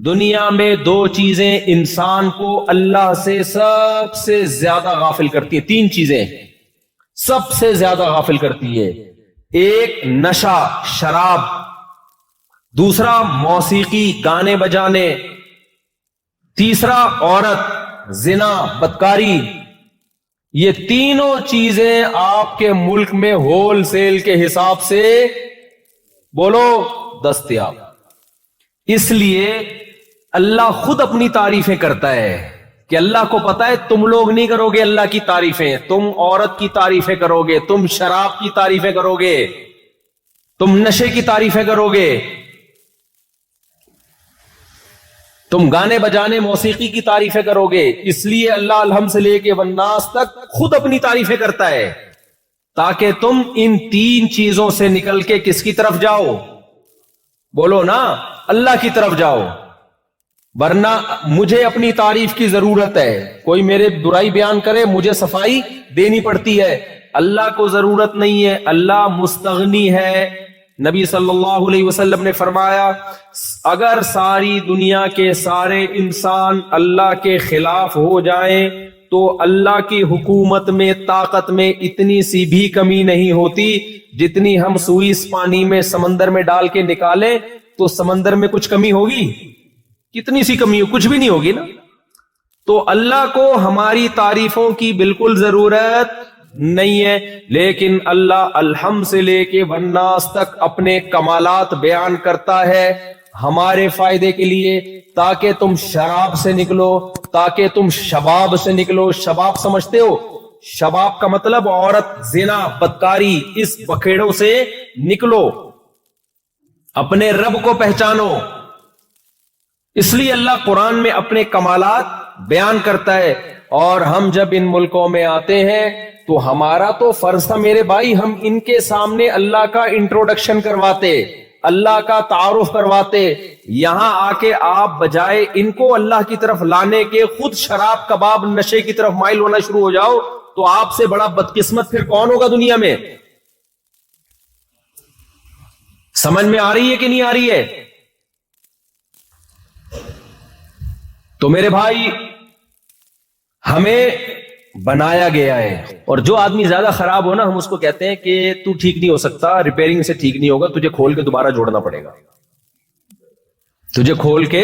دنیا میں دو چیزیں انسان کو اللہ سے سب سے زیادہ غافل کرتی ہیں. تین چیزیں سب سے زیادہ غافل کرتی ہے. ایک نشہ شراب, دوسرا موسیقی گانے بجانے, تیسرا عورت زنا بدکاری. یہ تینوں چیزیں آپ کے ملک میں ہول سیل کے حساب سے بولو دستیاب. اس لیے اللہ خود اپنی تعریفیں کرتا ہے کہ اللہ کو پتا ہے تم لوگ نہیں کرو گے اللہ کی تعریفیں, تم عورت کی تعریفیں کرو گے, تم شراب کی تعریفیں کرو گے, تم نشے کی تعریفیں کرو گے, تم گانے بجانے موسیقی کی تعریفیں کرو گے. اس لیے اللہ الحمد سے لے کے والناس تک خود اپنی تعریفیں کرتا ہے تاکہ تم ان تین چیزوں سے نکل کے کس کی طرف جاؤ؟ بولو نا, اللہ کی طرف جاؤ. ورنہ مجھے اپنی تعریف کی ضرورت ہے, کوئی میرے برائی بیان کرے مجھے صفائی دینی پڑتی ہے. اللہ کو ضرورت نہیں ہے, اللہ مستغنی ہے. نبی صلی اللہ علیہ وسلم نے فرمایا اگر ساری دنیا کے سارے انسان اللہ کے خلاف ہو جائیں تو اللہ کی حکومت میں طاقت میں اتنی سی بھی کمی نہیں ہوتی جتنی ہم سوئی اس پانی میں سمندر میں ڈال کے نکالیں تو سمندر میں کچھ کمی ہوگی؟ کتنی سی کمی ہو, کچھ بھی نہیں ہوگی نا. تو اللہ کو ہماری تعریفوں کی بالکل ضرورت نہیں ہے, لیکن اللہ الحمد سے لے کے والناس تک اپنے کمالات بیان کرتا ہے ہمارے فائدے کے لیے, تاکہ تم شراب سے نکلو, تاکہ تم شباب سے نکلو. شباب سمجھتے ہو؟ شباب کا مطلب عورت زنا بدکاری, اس بکھیڑوں سے نکلو, اپنے رب کو پہچانو. اس لیے اللہ قرآن میں اپنے کمالات بیان کرتا ہے. اور ہم جب ان ملکوں میں آتے ہیں تو ہمارا تو فرض تھا میرے بھائی, ہم ان کے سامنے اللہ کا انٹروڈکشن کرواتے, اللہ کا تعارف کرواتے. یہاں آ کے آپ بجائے ان کو اللہ کی طرف لانے کے خود شراب کباب نشے کی طرف مائل ہونا شروع ہو جاؤ تو آپ سے بڑا بدقسمت پھر کون ہوگا دنیا میں؟ سمجھ میں آ رہی ہے کہ نہیں آ رہی ہے؟ تو میرے بھائی ہمیں بنایا گیا ہے, اور جو آدمی زیادہ خراب ہو نا ہم اس کو کہتے ہیں کہ تو ٹھیک نہیں ہو سکتا, ریپیئرنگ سے ٹھیک نہیں ہوگا, تجھے کھول کے دوبارہ جوڑنا پڑے گا. تجھے کھول کے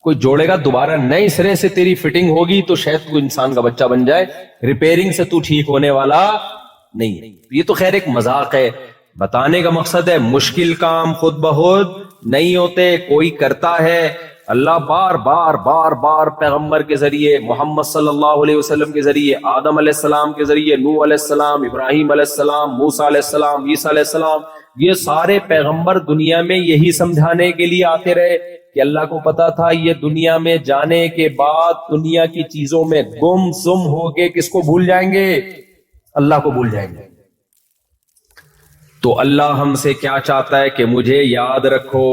کوئی جوڑے گا دوبارہ, نئے سرے سے تیری فٹنگ ہوگی تو شاید تو انسان کا بچہ بن جائے. ریپیئرنگ سے تو ٹھیک ہونے والا نہیں. یہ تو خیر ایک مذاق ہے. بتانے کا مقصد ہے مشکل کام خود بخود نہیں ہوتے, کوئی کرتا ہے. اللہ بار بار بار بار پیغمبر کے ذریعے, محمد صلی اللہ علیہ وسلم کے ذریعے, آدم علیہ السلام کے ذریعے, نوح علیہ السلام, ابراہیم علیہ السلام, موسیٰ علیہ السلام, عیسیٰ علیہ السلام, یہ سارے پیغمبر دنیا میں یہی سمجھانے کے لیے آتے رہے کہ اللہ کو پتا تھا یہ دنیا میں جانے کے بعد دنیا کی چیزوں میں گم سم ہو کے کس کو بھول جائیں گے؟ اللہ کو بھول جائیں گے. تو اللہ ہم سے کیا چاہتا ہے کہ مجھے یاد رکھو.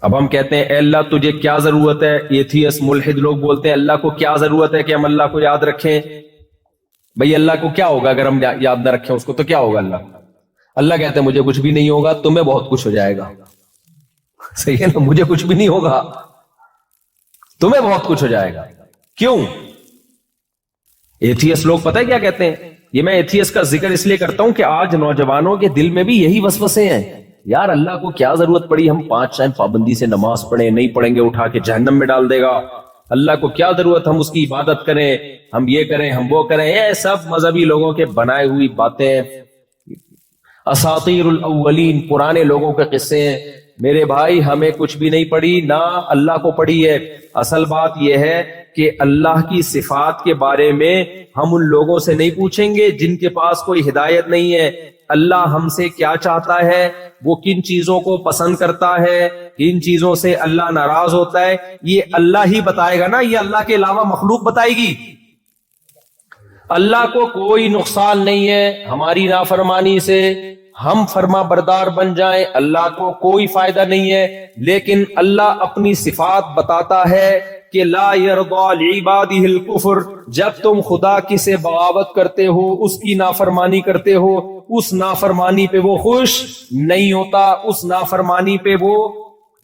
اب ہم کہتے ہیں اے اللہ تجھے کیا ضرورت ہے؟ ایتھیس ملحد لوگ بولتے ہیں اللہ کو کیا ضرورت ہے کہ ہم اللہ کو یاد رکھیں؟ بھئی اللہ کو کیا ہوگا اگر ہم یاد نہ رکھیں اس کو؟ تو کیا ہوگا؟ اللہ کہتے ہیں مجھے کچھ بھی نہیں ہوگا, تمہیں بہت کچھ ہو جائے گا. صحیح ہے نا, مجھے کچھ بھی نہیں ہوگا, تمہیں بہت کچھ ہو جائے گا. کیوں؟ ایتھیس لوگ پتہ ہے کیا کہتے ہیں؟ یہ میں ایتھیس کا ذکر اس لیے کرتا ہوں کہ آج نوجوانوں کے دل میں بھی یہی وسوسے ہیں. یار اللہ کو کیا ضرورت پڑی ہم 5 ٹائم پابندی سے نماز پڑھیں, نہیں پڑھیں گے اٹھا کے جہنم میں ڈال دے گا. اللہ کو کیا ضرورت ہم اس کی عبادت کریں, ہم یہ کریں ہم وہ کریں. یہ سب مذہبی لوگوں کے بنائے ہوئی باتیں, اساطیر الاولین, پرانے لوگوں کے قصے ہیں. میرے بھائی ہمیں کچھ بھی نہیں پڑی, نہ اللہ کو پڑی ہے. اصل بات یہ ہے کہ اللہ کی صفات کے بارے میں ہم ان لوگوں سے نہیں پوچھیں گے جن کے پاس کوئی ہدایت نہیں ہے. اللہ ہم سے کیا چاہتا ہے, وہ کن چیزوں کو پسند کرتا ہے, کن چیزوں سے اللہ ناراض ہوتا ہے, یہ اللہ ہی بتائے گا نا, یہ اللہ کے علاوہ مخلوق بتائے گی؟ اللہ کو کوئی نقصان نہیں ہے ہماری نافرمانی سے, ہم فرما بردار بن جائیں اللہ کو کوئی فائدہ نہیں ہے. لیکن اللہ اپنی صفات بتاتا ہے کہ لا یرضی لعبادہ الکفر, جب تم خدا کی سے بغاوت کرتے ہو, اس کی نافرمانی کرتے ہو, اس نافرمانی پہ وہ خوش نہیں ہوتا, اس نافرمانی پہ وہ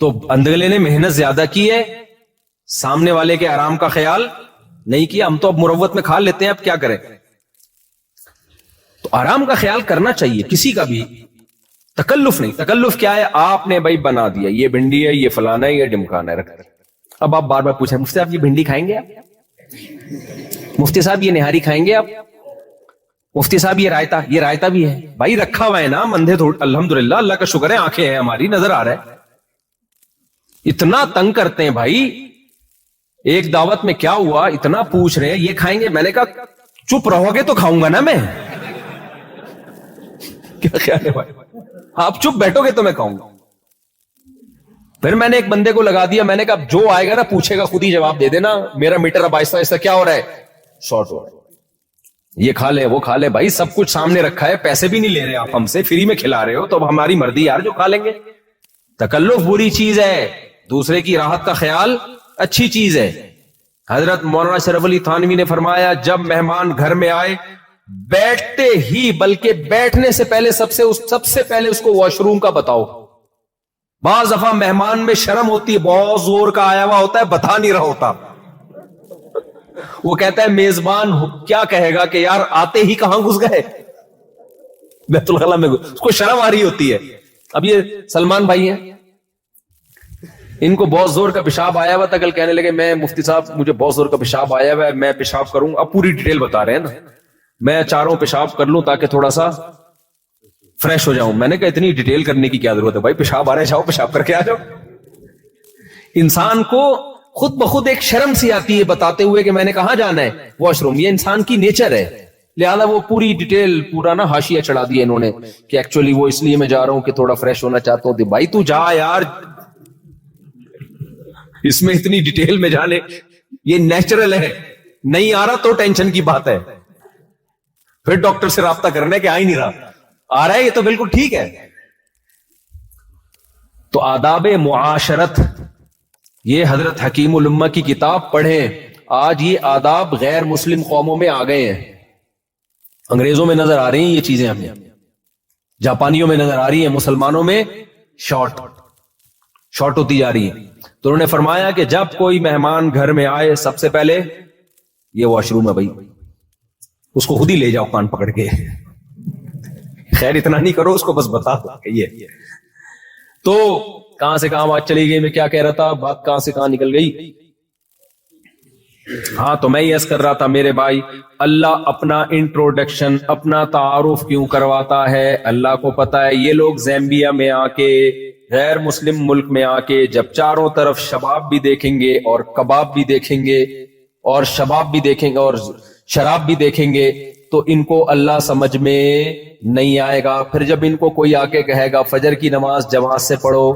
تو اندگلے نے محنت زیادہ کی ہے, سامنے والے کے آرام کا خیال نہیں کیا. ہم تو اب مروت میں کھا لیتے ہیں, اب کیا کریں. تو آرام کا خیال کرنا چاہیے کسی کا بھی, تکلف نہیں. تکلف کیا ہے, آپ نے بھائی بنا دیا یہ بھنڈی ہے, یہ فلانا ہے, یہ ڈمکانا ہے, رکھ دیا. اب آپ بار بار پوچھیں مفتی صاحب یہ بھنڈی کھائیں گے آپ, مفتی صاحب یہ نہاری کھائیں گے آپ, مفتی صاحب یہ رائتا بھی ہے. بھائی رکھا ہوا ہے نا, مندھے الحمدللہ اللہ کا شکر ہے, آنکھیں ہیں ہماری, نظر آ رہا ہے. اتنا تنگ کرتے ہیں بھائی. ایک دعوت میں کیا ہوا, اتنا پوچھ رہے ہیں یہ کھائیں گے, میں نے کہا چپ رہو گے تو کھاؤں گا نا میں. کیا خیال ہے بھائی, آپ چپ بیٹھو گے تو میں کھاؤں گا. پھر میں نے ایک بندے کو لگا دیا, میں نے کہا جو آئے گا نا پوچھے گا خود ہی جواب دے دینا, میرا میٹر اب آہستہ آہستہ کیا ہو رہا ہے, شارٹ ہو رہا ہے. یہ کھا لے وہ کھا لے, بھائی سب کچھ سامنے رکھا ہے, پیسے بھی نہیں لے رہے آپ ہم سے, فری میں کھلا رہے ہو, تو اب ہماری مرضی یار, جو کھا لیں گے. تکلف بری چیز ہے, دوسرے کی راحت کا خیال اچھی چیز ہے. حضرت مولانا شرف علی تھانوی نے فرمایا جب مہمان گھر میں آئے بیٹھتے ہی, بلکہ بیٹھنے سے پہلے سب سے پہلے اس کو واش روم کا بتاؤ. بعض دفعہ مہمان میں شرم ہوتی ہے, بہت زور کا آیا ہوا ہوتا ہے, بتا نہیں رہا ہوتا. وہ کہتا ہے میزبان کیا کہے گا کہ یار آتے ہی کہاں گھس گئے بیت الخلا میں, اس کو شرم آ رہی ہوتی ہے. اب یہ سلمان بھائی ہیں, ان کو بہت زور کا پیشاب آیا ہوا تھا, کل کہنے لگے میں مفتی صاحب مجھے بہت زور کا پیشاب آیا ہوا ہے, میں پیشاب کروں. اب پوری ڈیٹیل بتا رہے ہیں نا, میں چاروں پیشاب کر لوں تاکہ تھوڑا سا فریش ہو جاؤں. میں نے کہا اتنی ڈیٹیل کرنے کی کیا ضرورت ہے بھائی, پیشاب آ رہے جاؤ پیشاب کر کے آ جاؤ. انسان کو خود بخود ایک شرم سی آتی ہے بتاتے ہوئے کہ میں نے کہاں جانا ہے, واش روم. یہ انسان کی نیچر ہے, لہذا وہ پوری ڈیٹیل پورا نا حاشیہ چڑھا دیا انہوں نے کہ ایکچولی وہ اس لیے میں جا رہا ہوں کہ تھوڑا فریش ہونا چاہتا ہوں. بھائی تو جا یار, اس میں اتنی ڈیٹیل میں جانے, یہ نیچرل ہے. نہیں آ رہا تو ٹینشن کی بات ہے, پھر ڈاکٹر سے رابطہ کرنا کہ آ ہی نہیں رہا, آ رہا ہے یہ تو بالکل ٹھیک ہے. تو آداب معاشرت, یہ حضرت حکیم الامہ کی کتاب پڑھیں. آج یہ آداب غیر مسلم قوموں میں آ گئے ہیں, انگریزوں میں نظر آ رہی ہیں یہ چیزیں, ہمیں جاپانیوں میں نظر آ رہی ہیں, مسلمانوں میں شارٹ ہوتی جا رہی ہے. تو انہوں نے فرمایا کہ جب کوئی مہمان گھر میں آئے سب سے پہلے یہ واش روم ہے بھائی, اس کو خود ہی لے جاؤ کان پکڑ کے. خیر اتنا نہیں کرو, اس کو بس بتا دو کہ یہ. تو کہاں سے کہاں بات چلی گئی, میں کیا کہہ رہا تھا, بات کہاں سے کہاں نکل گئی. ہاں تو میں یہ عرض کر رہا تھا میرے بھائی, اللہ اپنا انٹروڈکشن, اپنا تعارف کیوں کرواتا ہے. اللہ کو پتا ہے یہ لوگ زیمبیا میں آ کے, غیر مسلم ملک میں آ کے, جب چاروں طرف شباب بھی دیکھیں گے اور کباب بھی دیکھیں گے اور شباب بھی دیکھیں گے اور شراب بھی دیکھیں گے, تو ان کو اللہ سمجھ میں نہیں آئے گا. پھر جب ان کو کوئی آ کے کہے گا فجر کی نماز جماعت سے پڑھو,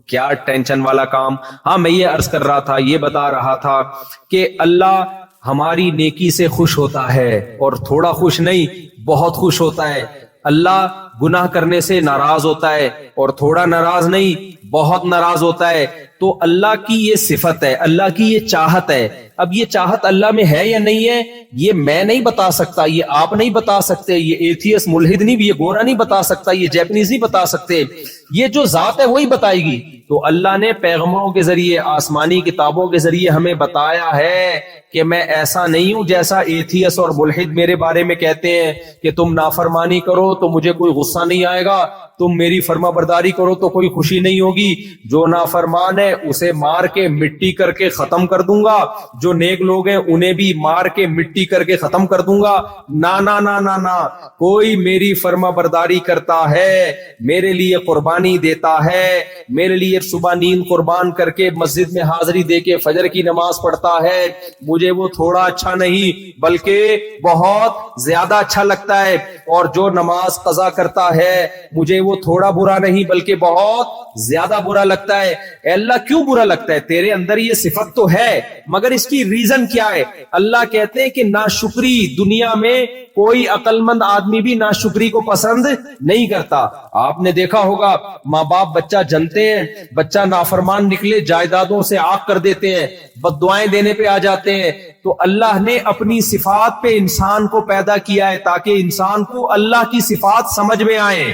کیا ٹینشن والا کام. ہاں میں یہ عرض کر رہا تھا, یہ بتا رہا تھا کہ اللہ ہماری نیکی سے خوش ہوتا ہے, اور تھوڑا خوش نہیں بہت خوش ہوتا ہے. اللہ گناہ کرنے سے ناراض ہوتا ہے, اور تھوڑا ناراض نہیں بہت ناراض ہوتا ہے. تو اللہ کی یہ صفت ہے, اللہ کی یہ چاہت ہے. اب یہ چاہت اللہ میں ہے یا نہیں ہے یہ میں نہیں بتا سکتا, یہ آپ نہیں بتا سکتے, یہ ایتھیس ملحد نہیں, یہ گورا نہیں بتا سکتا, یہ جیپنیز نہیں بتا سکتے. یہ جو ذات ہے وہی بتائے گی. تو اللہ نے پیغمبروں کے ذریعے, آسمانی کتابوں کے ذریعے ہمیں بتایا ہے کہ میں ایسا نہیں ہوں جیسا ایتھیس اور ملحد میرے بارے میں کہتے ہیں کہ تم نافرمانی کرو تو مجھے کوئی غصہ نہیں آئے گا, تم میری فرما برداری کرو تو کوئی خوشی نہیں ہوگی. جو نافرمان ہے اسے مار کے مٹی کر کے ختم کر دوں گا, جو نیک لوگ ہیں انہیں بھی مار کے مٹی کر کے ختم کر دوں گا. نا نا نا نا نا, کوئی میری فرما برداری کرتا ہے, میرے لیے قربانی دیتا ہے, میرے لیے صبح نیند قربان کر کے مسجد میں حاضری دے کے فجر کی نماز پڑھتا ہے, مجھے وہ تھوڑا اچھا نہیں بلکہ بہت زیادہ اچھا لگتا ہے. اور جو نماز قضا کرتا ہے مجھے وہ تھوڑا برا نہیں بلکہ بہت زیادہ برا لگتا ہے. اے اللہ کیوں برا لگتا ہے, تیرے اندر یہ صفت تو ہے مگر اس کی ریزن کیا ہے. اللہ کہتے ہیں کہ ناشکری, دنیا میں کوئی عقل مند آدمی بھی ناشکری کو پسند نہیں کرتا. آپ نے دیکھا ہوگا ماں باپ بچہ جنتے ہیں, بچہ نافرمان نکلے جائیدادوں سے آگ کر دیتے ہیں, بد دعائیں دینے پہ آ جاتے ہیں. تو اللہ نے اپنی صفات پہ انسان کو پیدا کیا ہے تاکہ انسان کو اللہ کی صفات سمجھ میں آئے,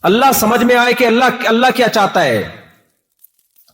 اللہ سمجھ میں آئے کہ اللہ کیا چاہتا ہے.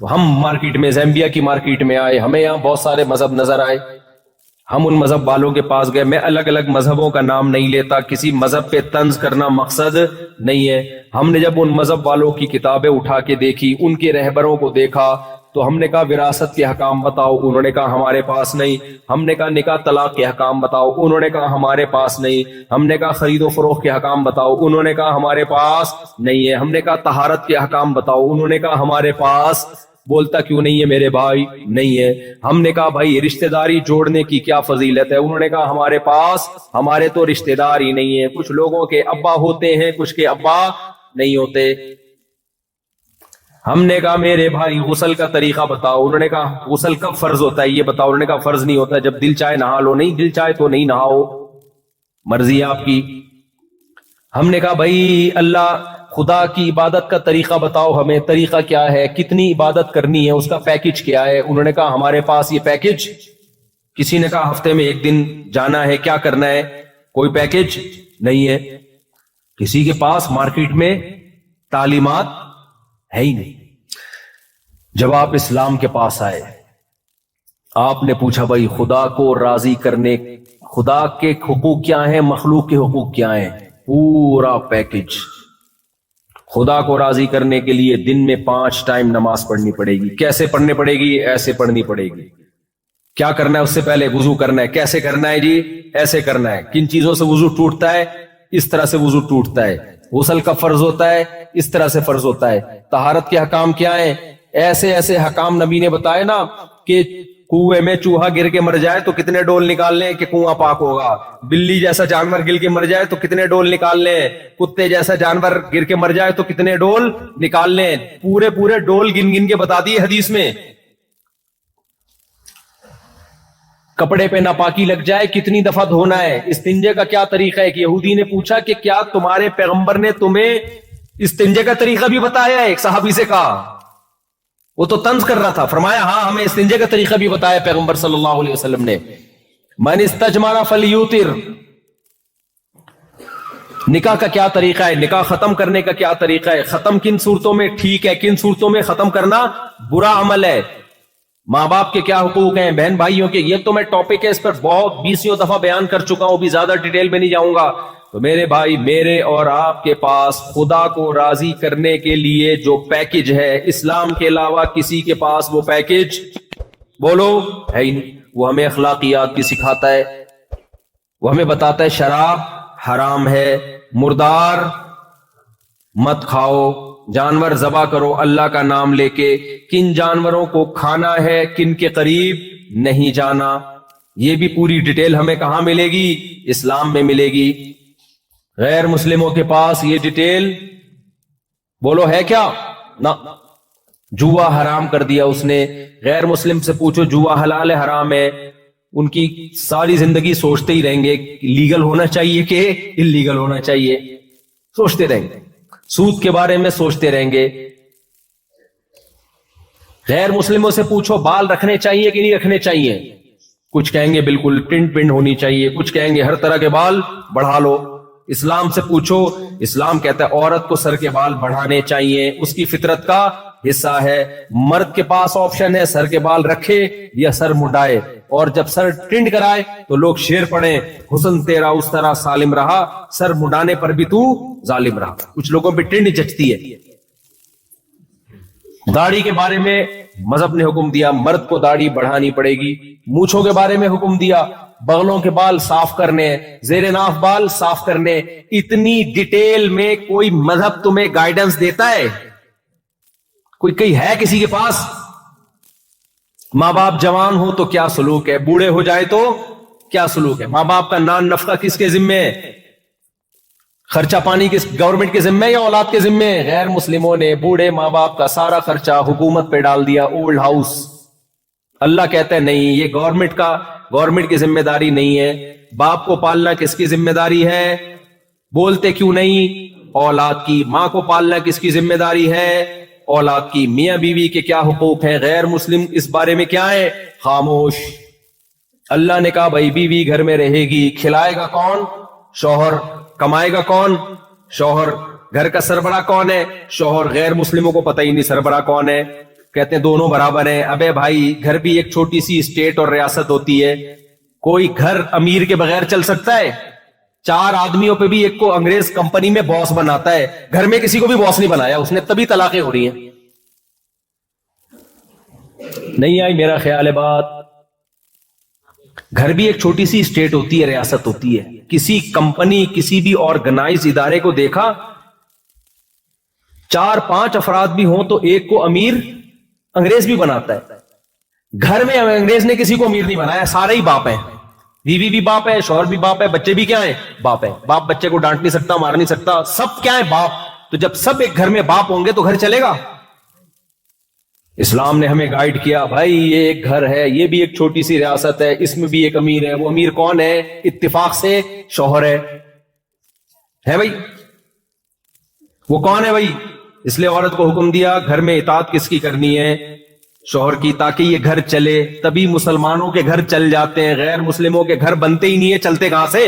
تو ہم مارکیٹ میں، زیمبیا کی مارکیٹ میں آئے، ہمیں یہاں بہت سارے مذہب نظر آئے، ہم ان مذہب والوں کے پاس گئے. میں الگ الگ مذہبوں کا نام نہیں لیتا، کسی مذہب پہ طنز کرنا مقصد نہیں ہے. ہم نے جب ان مذہب والوں کی کتابیں اٹھا کے دیکھی، ان کے رہبروں کو دیکھا، تو ہم نے کہا وراثت کے حکام بتاؤ، انہوں نے کہا ہمارے پاس نہیں. ہم نے کہا نکاح طلاق کے حکام بتاؤ، انہوں نے کہا ہمارے پاس نہیں. ہم نے کہا خرید و فروخت کے حکام بتاؤ، انہوں نے کہا ہمارے پاس نہیں ہے. ہم نے کہا طہارت کے حکام بتاؤ، انہوں نے کہا ہمارے پاس. بولتا کیوں نہیں ہے میرے بھائی؟ نہیں ہے. ہم نے کہا بھائی رشتہ داری جوڑنے کی کیا فضیلت ہے؟ انہوں نے کہا ہمارے پاس، ہمارے تو رشتہ دار ہی نہیں ہے. کچھ لوگوں کے ابا ہوتے ہیں، کچھ کے ابا نہیں ہوتے. ہم نے کہا میرے بھائی غسل کا طریقہ بتاؤ. انہوں نے کہا غسل کب فرض ہوتا ہے یہ بتاؤ. انہوں نے کہا فرض نہیں ہوتا، جب دل چاہے نہا لو. نہیں، دل چاہے تو نہیں نہاؤ، مرضی آپ کی. ہم نے کہا بھائی اللہ خدا کی عبادت کا طریقہ بتاؤ ہمیں، طریقہ کیا ہے، کتنی عبادت کرنی ہے، اس کا پیکج کیا ہے. انہوں نے کہا ہمارے پاس یہ پیکج. کسی نے کہا ہفتے میں ایک دن جانا ہے، کیا کرنا ہے، کوئی پیکج نہیں ہے. کسی کے پاس مارکیٹ میں تعلیمات ہے ہی نہیں. جب آپ اسلام کے پاس آئے، آپ نے پوچھا بھائی خدا کو راضی کرنے، خدا کے حقوق کیا ہیں، مخلوق کے حقوق کیا ہیں، پورا پیکج. خدا کو راضی کرنے کے لیے دن میں 5 ٹائم نماز پڑھنی پڑے گی. کیسے پڑھنی پڑے گی؟ ایسے پڑھنی پڑے گی. کیا کرنا ہے؟ اس سے پہلے وضو کرنا ہے. کیسے کرنا ہے جی؟ ایسے کرنا ہے. کن چیزوں سے وضو ٹوٹتا ہے؟ اس طرح سے وضو ٹوٹتا ہے. غسل کا فرض ہوتا ہے، اس طرح سے فرض ہوتا ہے. طہارت کے حکام کیا ہیں؟ ایسے ایسے حکام نبی نے بتائے نا کہ کنویں میں چوہا گر کے مر جائے تو کتنے ڈول نکال لیں کہ کنواں پاک ہوگا. بلی جیسا جانور گر کے مر جائے تو کتنے ڈول نکال لیں. کتے جیسا جانور گر کے مر جائے تو کتنے ڈول نکال لیں. پورے پورے ڈول گن گن کے بتا دیے حدیث میں. کپڑے پہ ناپاکی لگ جائے کتنی دفعہ دھونا ہے. استنجے کا کیا طریقہ ہے؟ کہ یہودی نے پوچھا کہ کیا تمہارے پیغمبر نے تمہیں استنجے کا طریقہ بھی بتایا ہے؟ ایک صحابی سے کہا، وہ تو طنز کر رہا تھا. فرمایا ہاں ہمیں استنجے کا طریقہ بھی بتایا پیغمبر صلی اللہ علیہ وسلم نے. من استجمر فلیوتر. نکاح کا کیا طریقہ ہے، نکاح ختم کرنے کا کیا طریقہ ہے، ختم کن صورتوں میں ٹھیک ہے، کن صورتوں میں ختم کرنا برا عمل ہے. ماں باپ کے کیا حقوق ہیں، بہن بھائیوں کے. یہ تو میں ٹاپک ہے، اس پر بہت 20 دفعہ بیان کر چکا ہوں، بھی زیادہ ڈیٹیل میں نہیں جاؤں گا. تو میرے بھائی، میرے اور آپ کے پاس خدا کو راضی کرنے کے لیے جو پیکج ہے، اسلام کے علاوہ کسی کے پاس وہ پیکج بولو ہے ہی نہیں. وہ ہمیں اخلاقیات کی سکھاتا ہے، وہ ہمیں بتاتا ہے شراب حرام ہے، مردار مت کھاؤ، جانور ذبح کرو اللہ کا نام لے کے، کن جانوروں کو کھانا ہے، کن کے قریب نہیں جانا. یہ بھی پوری ڈیٹیل ہمیں کہاں ملے گی؟ اسلام میں ملے گی. غیر مسلموں کے پاس یہ ڈیٹیل بولو ہے کیا؟ نہ. جوا حرام کر دیا اس نے. غیر مسلم سے پوچھو جوا حلال ہے حرام ہے، ان کی ساری زندگی سوچتے ہی رہیں گے لیگل ہونا چاہیے کہ انلیگل ہونا چاہیے، سوچتے رہیں گے. سود کے بارے میں سوچتے رہیں گے. غیر مسلموں سے پوچھو بال رکھنے چاہیے کہ نہیں رکھنے چاہیے، کچھ کہیں گے بالکل ٹنڈ پنڈ ہونی چاہیے، کچھ کہیں گے ہر طرح کے بال بڑھا لو. اسلام سے پوچھو، اسلام کہتا ہے عورت کو سر کے بال بڑھانے چاہیے، اس کی فطرت کا حصہ ہے. مرد کے پاس آپشن ہے سر کے بال رکھے یا سر مڈائے، اور جب سر ٹنڈ کرائے تو لوگ شعر پڑھیں، حسن تیرا اس طرح سالم رہا، سر مڈانے پر بھی تو ظالم رہا. کچھ لوگوں پہ ٹنڈ جچتی ہے. داڑھی کے بارے میں مذہب نے حکم دیا مرد کو داڑھی بڑھانی پڑے گی. مونچھوں کے بارے میں حکم دیا بغلوں کے بال صاف کرنے، زیر ناف بال صاف کرنے. اتنی ڈیٹیل میں کوئی مذہب تمہیں گائیڈنس دیتا ہے؟ کوئی کہیں ہے کسی کے پاس؟ ماں باپ جوان ہو تو کیا سلوک ہے، بوڑھے ہو جائے تو کیا سلوک ہے. ماں باپ کا نان نفقہ کس کے ذمے ہے؟ خرچہ پانی کس گورنمنٹ کے ذمے یا اولاد کے ذمے؟ غیر مسلموں نے بوڑھے ماں باپ کا سارا خرچہ حکومت پہ ڈال دیا، اولڈ ہاؤس. اللہ کہتا ہے نہیں، یہ گورنمنٹ کی ذمہ داری نہیں ہے. باپ کو پالنا کس کی ذمہ داری ہے؟ بولتے کیوں نہیں؟ اولاد کی. ماں کو پالنا کس کی ذمہ داری ہے؟ اولاد کی. میاں بیوی کے کیا حقوق ہیں؟ غیر مسلم اس بارے میں کیا ہے؟ خاموش. اللہ نے کہا بھائی بیوی گھر میں رہے گی، کھلائے گا کون؟ شوہر. کمائے گا کون؟ شوہر. گھر کا سربراہ کون ہے؟ شوہر. غیر مسلموں کو پتہ ہی نہیں سربراہ کون ہے. کہتے ہیں دونوں برابر ہیں. ابے بھائی گھر بھی ایک چھوٹی سی اسٹیٹ اور ریاست ہوتی ہے. کوئی گھر امیر کے بغیر چل سکتا ہے؟ 4 آدمیوں پہ بھی ایک کو انگریز کمپنی میں باس بناتا ہے, گھر میں کسی کو بھی باس نہیں بنایا اس نے, تبھی طلاقیں ہو رہی ہیں. نہیں آئی میرا خیال ہے بات. گھر بھی ایک چھوٹی سی اسٹیٹ ہوتی ہے, ریاست ہوتی ہے. کسی کمپنی, کسی بھی آرگنائز ادارے کو دیکھا 4-5 افراد بھی ہوں تو ایک کو امیر انگریز بھی بناتا ہے. گھر میں انگریز نے کسی کو امیر نہیں بنایا, سارے ہی باپ ہیں. بیوی بھی باپ ہے, شوہر بھی باپ ہے, بچے بھی کیا ہیں؟ باپ ہے. باپ بچے کو ڈانٹ نہیں سکتا, مار نہیں سکتا, سب کیا ہے؟ باپ. تو جب سب ایک گھر میں باپ ہوں گے تو گھر چلے گا؟ اسلام نے ہمیں گائیڈ کیا, بھائی یہ ایک گھر ہے, یہ بھی ایک چھوٹی سی ریاست ہے, اس میں بھی ایک امیر ہے. وہ امیر کون ہے؟ اتفاق سے شوہر ہے بھائی. وہ کون ہے بھائی؟ اس لیے عورت کو حکم دیا گھر میں اطاعت کس کی کرنی ہے؟ شوہر کی, تاکہ یہ گھر چلے. تبھی مسلمانوں کے گھر چل جاتے ہیں, غیر مسلموں کے گھر بنتے ہی نہیں ہے. چلتے کہاں سے؟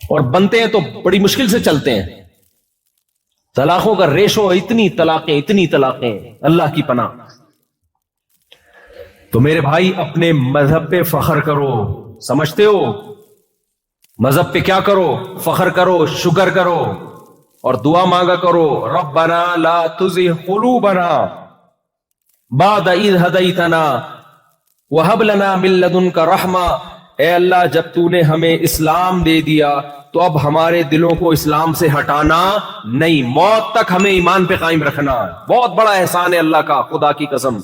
اور بنتے ہیں تو بڑی مشکل سے چلتے ہیں. طلاقوں کا ریشو, اتنی طلاقیں, اللہ کی پناہ. تو میرے بھائی اپنے مذہب پہ فخر کرو. سمجھتے ہو؟ مذہب پہ کیا کرو؟ فخر کرو, شکر کرو اور دعا مانگا کرو. ربنا لا تزغ قلوبنا بعد اذ ہدیتنا وہب لنا من لدنک رحمہ. اے اللہ جب تو نے ہمیں اسلام دے دیا تو اب ہمارے دلوں کو اسلام سے ہٹانا نہیں, موت تک ہمیں ایمان پہ قائم رکھنا. بہت بڑا احسان ہے اللہ کا, خدا کی قسم.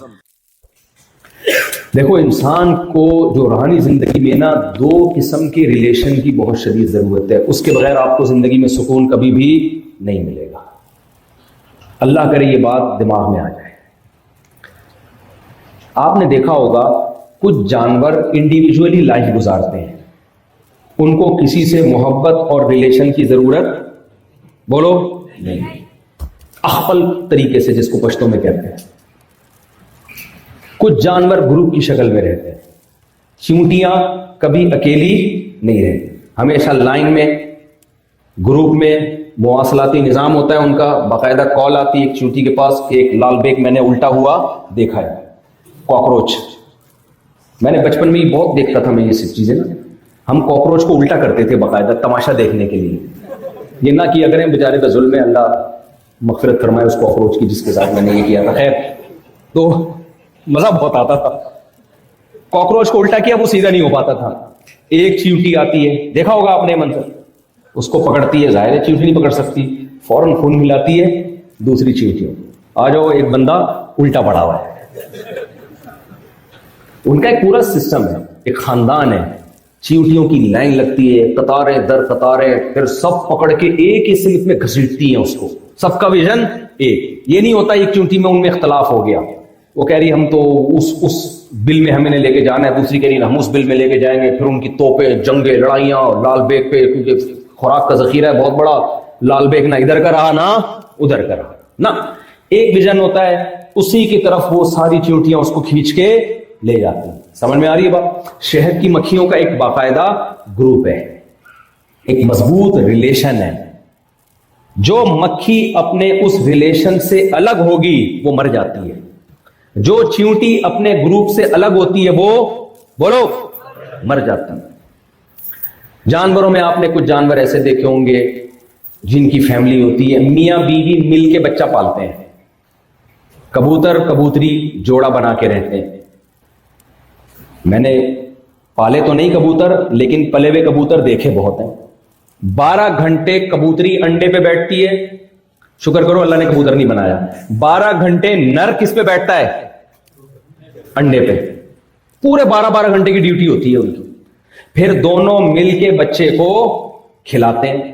دیکھو انسان کو جو روحانی زندگی میں نا 2 قسم کے ریلیشن کی بہت شدید ضرورت ہے. اس کے بغیر آپ کو زندگی میں سکون کبھی بھی نہیں ملے گا. اللہ کرے یہ بات دماغ میں آ جائے. آپ نے دیکھا ہوگا کچھ جانور انڈیویجولی لائف گزارتے ہیں, ان کو کسی سے محبت اور ریلیشن کی ضرورت بولو نہیں. اخپل طریقے سے, جس کو پشتوں میں کہتے ہیں. کچھ جانور گروپ کی شکل میں رہتے ہیں. چیونٹیاں کبھی اکیلی نہیں رہتی, ہمیشہ لائن میں, گروپ میں. مواصلاتی نظام ہوتا ہے ان کا, باقاعدہ کال آتی ہے ایک چیونٹی کے پاس کہ ایک لال بیگ میں نے الٹا ہوا دیکھا ہے, کاکروچ. میں نے بچپن میں ہی بہت دیکھتا تھا میں یہ سب چیزیں نا. ہم کاکروچ کو الٹا کرتے تھے باقاعدہ تماشا دیکھنے کے لیے. یہ نہ کیا کریں, بیچارے پہ ظلم ہے, اللہ مغفرت فرمائے اس کاکروچ کی جس کے ساتھ میں نے یہ کیا تھا. خیر, تو مزہ بہت آتا تھا. کاکروچ کو الٹا کیا, وہ سیدھا نہیں ہو پاتا تھا. ایک چیونٹی آتی ہے, دیکھا ہوگا آپ نے منظر, اس کو پکڑتی ہے, ظاہر ہے چیونٹی نہیں پکڑ سکتی, فوراً خون ملاتی ہے دوسری چیونٹیوں. آ جاؤ, ایک بندہ الٹا پڑا ہوا ہے. ان کا ایک پورا سسٹم ہے, ایک خاندان ہے. چیونٹیوں کی لائن لگتی ہے, قطاریں در قطاریں, پھر سب پکڑ کے ایک ہی سمت میں گھسیٹتی ہیں اس کو. سب کا ویژن ایک. یہ نہیں ہوتا ایک چیونٹی میں ان میں اختلاف ہو گیا, وہ کہہ رہی ہم تو اس بل میں ہمیں لے کے جانا ہے, دوسری کہہ رہی ہم اس بل میں لے کے جائیں گے. پھر ان کی توپیں, جنگیں, لڑائیاں لال بیگ پہ, کیونکہ خوراک کا ذخیرہ ہے بہت بڑا. لال بیگ نہ ادھر کا رہا نہ ادھر کا رہا نہ. ایک ویژن ہوتا ہے, اسی کی طرف وہ ساری چیونٹیاں اس کو کھینچ کے لے جاتی ہیں. سمجھ میں آ رہی ہے بات؟ شہد کی مکھیوں کا ایک باقاعدہ گروپ ہے, ایک مضبوط ریلیشن ہے. جو مکھی اپنے اس ریلیشن سے الگ ہوگی وہ مر جاتی ہے. جو چیونٹی اپنے گروپ سے الگ ہوتی ہے وہ بولو مر جاتی ہے. جانوروں میں آپ نے کچھ جانور ایسے دیکھے ہوں گے جن کی فیملی ہوتی ہے, میاں بیوی مل کے بچہ پالتے ہیں. کبوتر کبوتری جوڑا بنا کے رہتے ہیں. میں نے پالے تو نہیں کبوتر, لیکن پلے ہوئے کبوتر دیکھے بہت ہیں. 12 گھنٹے کبوتری انڈے پہ بیٹھتی ہے. شکر کرو اللہ نے کبوتر نہیں بنایا. 12 گھنٹے نر کس پہ بیٹھتا ہے؟ انڈے پہ. پورے 12 گھنٹے کی ڈیوٹی ہوتی ہے ان کی. پھر دونوں مل کے بچے کو کھلاتے ہیں.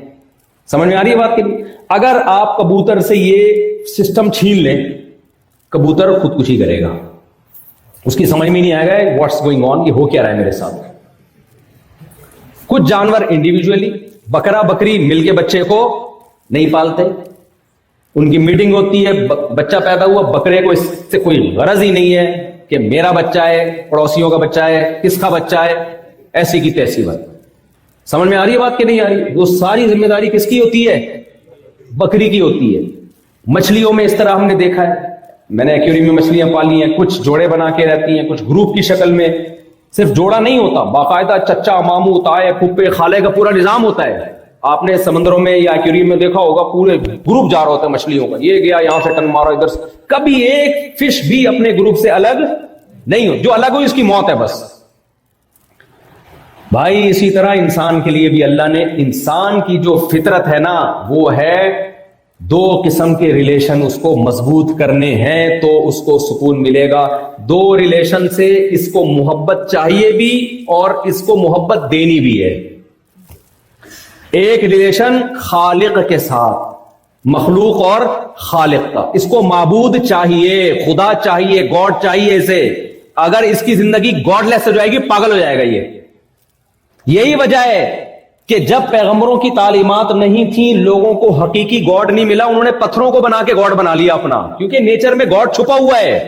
سمجھ میں آ رہی ہے بات کی؟ اگر آپ کبوتر سے یہ سسٹم چھین لیں, کبوتر خودکشی کرے گا. اس کی سمجھ میں نہیں آئے گا واٹس گوئنگ آن, یہ ہو کیا رہا ہے میرے ساتھ. کچھ جانور انڈیویجولی, بکرا بکری مل کے بچے کو نہیں پالتے. ان کی میٹنگ ہوتی ہے, بچہ پیدا ہوا, بکرے کو اس سے کوئی غرض ہی نہیں ہے کہ میرا بچہ ہے, پڑوسیوں کا بچہ ہے, کس کا بچہ ہے, ایسی کی تیسی بات. سمجھ میں آ رہی ہے بات کہ نہیں آ رہی؟ وہ ساری ذمہ داری کس کی ہوتی ہے؟ بکری کی ہوتی ہے. مچھلیوں میں اس طرح ہم نے دیکھا ہے، میں نے ایکویریم میں مچھلیاں پالی ہیں، کچھ جوڑے بنا کے رہتی ہیں، کچھ گروپ کی شکل میں، صرف جوڑا نہیں ہوتا، باقاعدہ چچا ماموں تائے پھپھے خالے کا پورا نظام ہوتا ہے۔ آپ نے سمندروں میں یا ایکویریم میں دیکھا ہوگا پورے گروپ جا رہا ہوتا ہے مچھلیوں کا، یہ گیا یہاں سے ٹن مارا ادھر سے، کبھی ایک فش بھی اپنے گروپ سے الگ نہیں ہو، جو الگ ہوئی اس کی موت ہے بس۔ بھائی اسی طرح انسان کے لیے بھی اللہ نے، انسان کی جو فطرت ہے نا وہ ہے دو قسم کے ریلیشن اس کو مضبوط کرنے ہیں تو اس کو سکون ملے گا۔ دو ریلیشن سے اس کو محبت چاہیے بھی اور اس کو محبت دینی بھی ہے۔ ایک ریلیشن خالق کے ساتھ، مخلوق اور خالق کا، اس کو معبود چاہیے، خدا چاہیے، گاڈ چاہیے اسے۔ اگر اس کی زندگی گاڈ لیس ہو جائے گی پاگل ہو جائے گا یہ۔ یہی وجہ ہے کہ جب پیغمبروں کی تعلیمات نہیں تھیں، لوگوں کو حقیقی گاڈ نہیں ملا، انہوں نے پتھروں کو بنا کے گاڈ بنا لیا اپنا، کیونکہ نیچر میں گاڈ چھپا ہوا ہے۔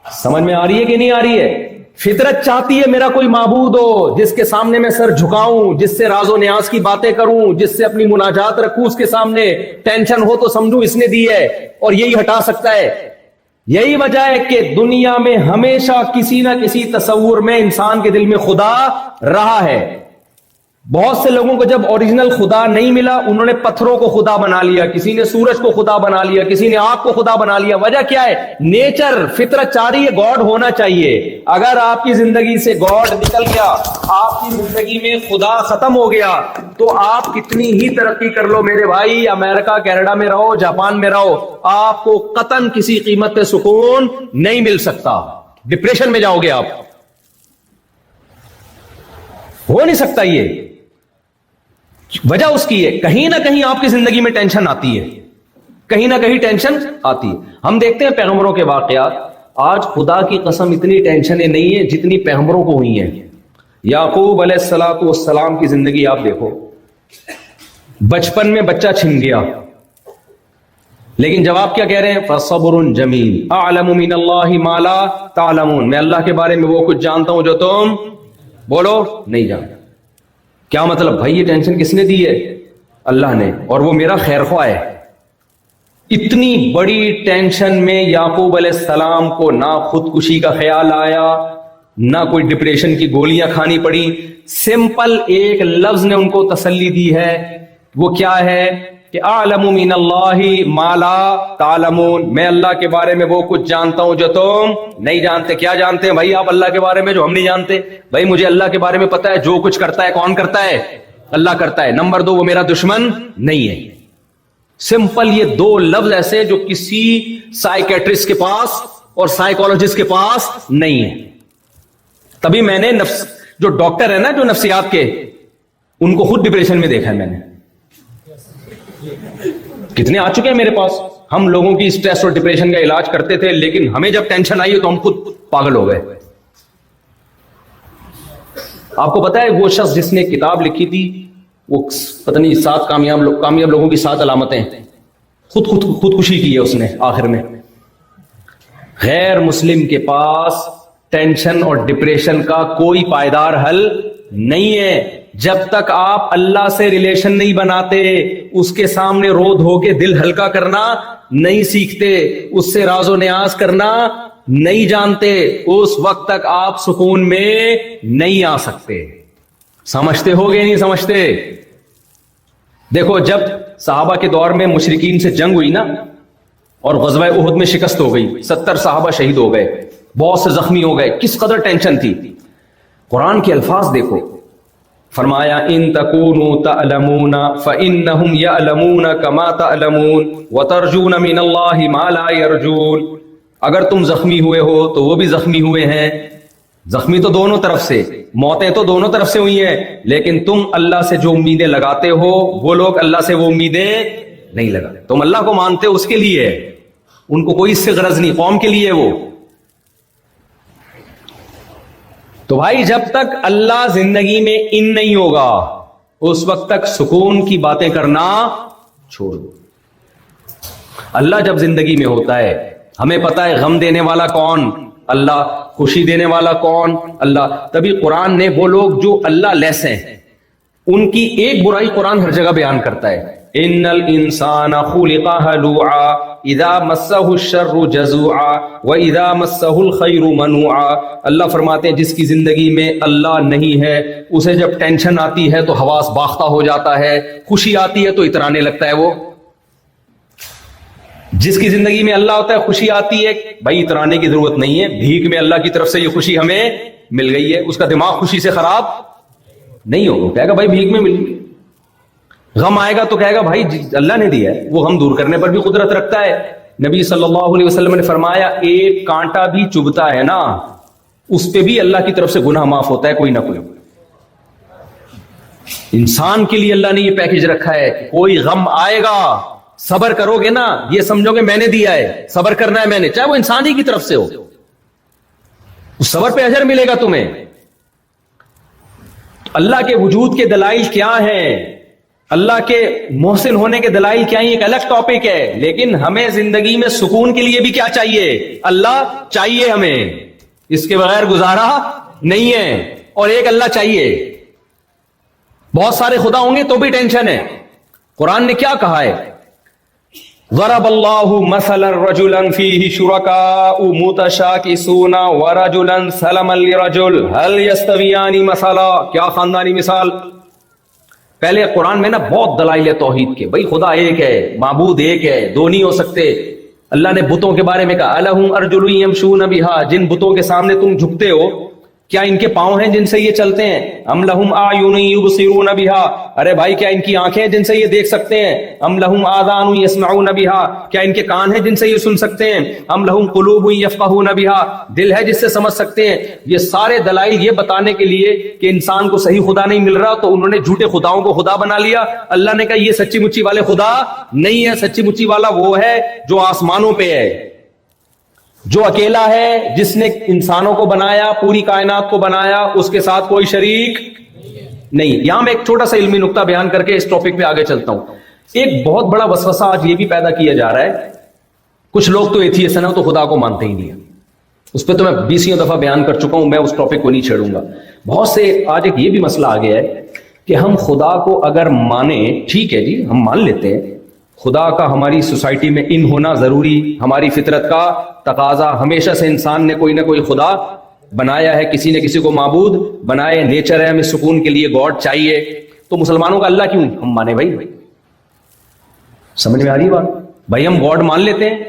سمجھ میں آ رہی ہے کہ نہیں آ رہی ہے؟ فطرت چاہتی ہے میرا کوئی معبود ہو جس کے سامنے میں سر جھکاؤں، جس سے راز و نیاز کی باتیں کروں، جس سے اپنی مناجات رکھوں، اس کے سامنے ٹینشن ہو تو سمجھوں اس نے دی ہے اور یہی ہٹا سکتا ہے۔ یہی وجہ ہے کہ دنیا میں ہمیشہ کسی نہ کسی تصور میں انسان کے دل میں خدا رہا ہے۔ بہت سے لوگوں کو جب اوریجنل خدا نہیں ملا، انہوں نے پتھروں کو خدا بنا لیا، کسی نے سورج کو خدا بنا لیا، کسی نے آگ کو خدا بنا لیا۔ وجہ کیا ہے؟ نیچر، فطرت چاہ رہی ہے گاڈ ہونا چاہیے۔ اگر آپ کی زندگی سے گاڈ نکل گیا، آپ کی زندگی میں خدا ختم ہو گیا، تو آپ کتنی ہی ترقی کر لو میرے بھائی، امریکہ کینیڈا میں رہو، جاپان میں رہو، آپ کو قطعاً کسی قیمت پہ سکون نہیں مل سکتا، ڈپریشن میں جاؤ گے آپ، ہو نہیں سکتا یہ۔ وجہ اس کی ہے کہیں نہ کہیں آپ کی زندگی میں ٹینشن آتی ہے، کہیں نہ کہیں ٹینشن آتی ہے۔ ہم دیکھتے ہیں پیغمبروں کے واقعات، آج خدا کی قسم اتنی ٹینشنیں نہیں ہیں جتنی پیغمبروں کو ہوئی ہیں۔ یعقوب علیہ الصلوۃ والسلام کی زندگی آپ دیکھو، بچپن میں بچہ چھن گیا، لیکن جواب کیا کہہ رہے ہیں؟ فَصَبْرٌ جَمِيلٌ أَعْلَمُ مِنَ اللَّهِ مَا لَا تَعْلَمُونَ، میں اللہ کے بارے میں وہ کچھ جانتا ہوں جو تم بولو نہیں جانتے۔ کیا مطلب بھائی؟ یہ ٹینشن کس نے دی ہے؟ اللہ نے، اور وہ میرا خیر خواہ ہے۔ اتنی بڑی ٹینشن میں یعقوب علیہ السلام کو نہ خودکشی کا خیال آیا، نہ کوئی ڈپریشن کی گولیاں کھانی پڑی، سمپل ایک لفظ نے ان کو تسلی دی ہے، وہ کیا ہے کہ اعلم من اللہ ما لا تعلمون، میں اللہ کے بارے میں وہ کچھ جانتا ہوں جو تم نہیں جانتے۔ کیا جانتے ہیں بھائی آپ اللہ کے بارے میں جو ہم نہیں جانتے؟ بھائی مجھے اللہ کے بارے میں پتا ہے، جو کچھ کرتا ہے کون کرتا ہے؟ اللہ کرتا ہے۔ نمبر 2، وہ میرا دشمن نہیں ہے۔ سمپل یہ دو لفظ ایسے جو کسی سائیکیٹرسٹ کے پاس اور سائیکولوجسٹ کے پاس نہیں ہے۔ تبھی میں نے جو ڈاکٹر ہے نا، جو نفسیات کے، ان کو خود ڈپریشن میں دیکھا ہے میں نے۔ کتنے آ چکے ہیں میرے پاس، ہم لوگوں کی اسٹریس اور ڈپریشن کا علاج کرتے تھے، لیکن ہمیں جب ٹینشن آئی تو ہم خود پاگل ہو گئے۔ آپ کو پتا ہے وہ شخص جس نے کتاب لکھی تھی، وہ پتہ نہیں 7 کامیاب لوگوں کی 7 علامتیں، خودکشی کی ہے اس نے آخر میں۔ غیر مسلم کے پاس ٹینشن اور ڈپریشن کا کوئی پائیدار حل نہیں ہے۔ جب تک آپ اللہ سے ریلیشن نہیں بناتے، اس کے سامنے رو دھو کے دل ہلکا کرنا نہیں سیکھتے، اس سے راز و نیاز کرنا نہیں جانتے، اس وقت تک آپ سکون میں نہیں آ سکتے۔ سمجھتے ہو گے نہیں سمجھتے؟ دیکھو جب صحابہ کے دور میں مشرکین سے جنگ ہوئی نا، اور غزوہ احد میں شکست ہو گئی، 70 صحابہ شہید ہو گئے، بہت سے زخمی ہو گئے، کس قدر ٹینشن تھی۔ قرآن کے الفاظ دیکھو، فرمایا ان تکونوا تعلمون فانہم یعلمون کما تعلمون وترجون من اللہ ما لا یرجون، اگر تم زخمی ہوئے ہو تو وہ بھی زخمی ہوئے ہیں، زخمی تو دونوں طرف سے، موتیں تو دونوں طرف سے ہوئی ہیں، لیکن تم اللہ سے جو امیدیں لگاتے ہو وہ لوگ اللہ سے وہ امیدیں نہیں لگاتے۔ تم اللہ کو مانتے ہو اس کے لیے، ان کو کوئی اس سے غرض نہیں، قوم کے لیے وہ۔ تو بھائی جب تک اللہ زندگی میں ان نہیں ہوگا، اس وقت تک سکون کی باتیں کرنا چھوڑ دو۔ اللہ جب زندگی میں ہوتا ہے، ہمیں پتا ہے غم دینے والا کون؟ اللہ۔ خوشی دینے والا کون؟ اللہ۔ تبھی قرآن نے وہ لوگ جو اللہ لیس ہیں، ان کی ایک برائی قرآن ہر جگہ بیان کرتا ہے، ان الانسان خلق ہلوعا اذا مسہ الشر جزوعا واذا مسہ الخیر منوعا. اللہ فرماتے ہیں جس کی زندگی میں اللہ نہیں ہے اسے جب ٹینشن آتی ہے تو حواس باختہ ہو جاتا ہے, خوشی آتی ہے تو اترانے لگتا ہے. وہ جس کی زندگی میں اللہ ہوتا ہے خوشی آتی ہے, بھائی اترانے کی ضرورت نہیں ہے, بھیک میں اللہ کی طرف سے یہ خوشی ہمیں مل گئی ہے, اس کا دماغ خوشی سے خراب نہیں ہوگا, کہے گا بھائی بھیک میں مل گئی. غم آئے گا تو کہے گا بھائی اللہ نے دیا ہے, وہ غم دور کرنے پر بھی قدرت رکھتا ہے. نبی صلی اللہ علیہ وسلم نے فرمایا ایک کانٹا بھی چبھتا ہے نا اس پہ بھی اللہ کی طرف سے گناہ معاف ہوتا ہے کوئی نہ کوئی. انسان کے لیے اللہ نے یہ پیکج رکھا ہے, کوئی غم آئے گا صبر کرو گے نا, یہ سمجھو گے میں نے دیا ہے, صبر کرنا ہے میں نے, چاہے وہ انسان ہی کی طرف سے ہو, اس صبر پہ اجر ملے گا تمہیں. اللہ کے وجود کے دلائل کیا ہیں, اللہ کے محسن ہونے کے دلائل کیا ہیں, ایک الگ ٹاپک ہے. لیکن ہمیں زندگی میں سکون کے لیے بھی کیا چاہیے, اللہ چاہیے ہمیں, اس کے بغیر گزارا نہیں ہے. اور ایک اللہ چاہیے, بہت سارے خدا ہوں گے تو بھی ٹینشن ہے. قرآن نے کیا کہا ہے, ضرب اللہ مثلا رجلا فیہ شرکاء متشاکسون ورجلا سلما لرجل هل یستویان مثلا. کیا خاندانی مثال. پہلے قرآن میں نا بہت دلائل توحید کے, بھائی خدا ایک ہے, معبود ایک ہے, دو نہیں ہو سکتے. اللہ نے بتوں کے بارے میں کہا الہم ارجل یمشون بہا, جن بتوں کے سامنے تم جھکتے ہو کیا ان کے پاؤں ہیں جن سے یہ چلتے ہیں. ام لہم اعین یبصرون بہا, ارے بھائی کیا ان کی آنکھیں ہیں جن سے یہ دیکھ سکتے ہیں. ام لہم آذان یسمعون بہا, کیا ان کے کان ہیں جن سے یہ سن سکتے ہیں. ام لہم قلوب یفقہون بہا, دل ہے جس سے سمجھ سکتے ہیں. یہ سارے دلائل یہ بتانے کے لیے کہ انسان کو صحیح خدا نہیں مل رہا تو انہوں نے جھوٹے خداؤں کو خدا بنا لیا. اللہ نے کہا یہ سچی مچی والے خدا نہیں ہے, سچی مچی والا وہ ہے جو آسمانوں پہ ہے, جو اکیلا ہے, جس نے انسانوں کو بنایا, پوری کائنات کو بنایا, اس کے ساتھ کوئی شریک نہیں. یہاں میں ایک چھوٹا سا علمی نقطہ بیان کر کے اس ٹاپک پہ آگے چلتا ہوں. ایک بہت بڑا وسوسہ آج یہ بھی پیدا کیا جا رہا ہے, کچھ لوگ تو ایتھیسٹ ہیں تو خدا کو مانتے ہی نہیں. اس پہ تو میں 20 دفعہ بیان کر چکا ہوں, میں اس ٹاپک کو نہیں چھیڑوں گا. بہت سے آج ایک یہ بھی مسئلہ آ گیا ہے کہ ہم خدا کو اگر مانیں, ٹھیک ہے جی ہم مان لیتے ہیں خدا کا ہماری سوسائٹی میں ان ہونا ضروری, ہماری فطرت کا تقاضا, ہمیشہ سے انسان نے کوئی نہ کوئی خدا بنایا ہے, کسی نے کسی کو معبود بنائے, نیچر ہے, ہمیں سکون کے لیے گاڈ چاہیے. تو مسلمانوں کا اللہ کیوں ہم مانے بھائی, سمجھ میں آ رہی بات. بھائی ہم گاڈ مان لیتے ہیں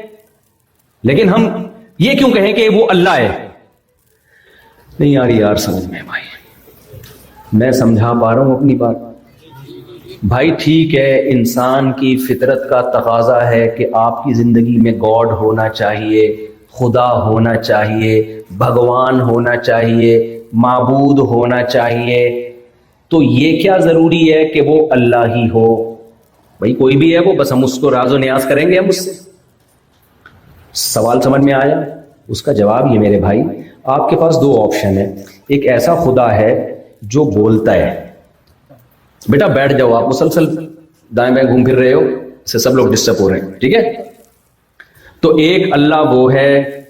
لیکن ہم یہ کیوں کہیں کہ وہ اللہ ہے. نہیں آ رہی یار سمجھ میں بھائی, میں سمجھا پا رہا ہوں اپنی بات. بھائی ٹھیک ہے, انسان کی فطرت کا تقاضا ہے کہ آپ کی زندگی میں گاڈ ہونا چاہیے, خدا ہونا چاہیے, بھگوان ہونا چاہیے, معبود ہونا چاہیے. تو یہ کیا ضروری ہے کہ وہ اللہ ہی ہو. بھائی کوئی بھی ہے وہ, بس ہم اس کو راز و نیاز کریں گے. ہم اس سے سوال سمجھ میں آیا. اس کا جواب یہ میرے بھائی, آپ کے پاس دو آپشن ہے. ایک ایسا خدا ہے جو بولتا ہے, بیٹا بیٹھ جاؤ, آپ مسلسل دائیں بائیں گھوم پھر رہے ہو, اس سے سب لوگ ڈسٹرب ہو رہے ہیں, ٹھیک ہے. تو ایک اللہ وہ ہے,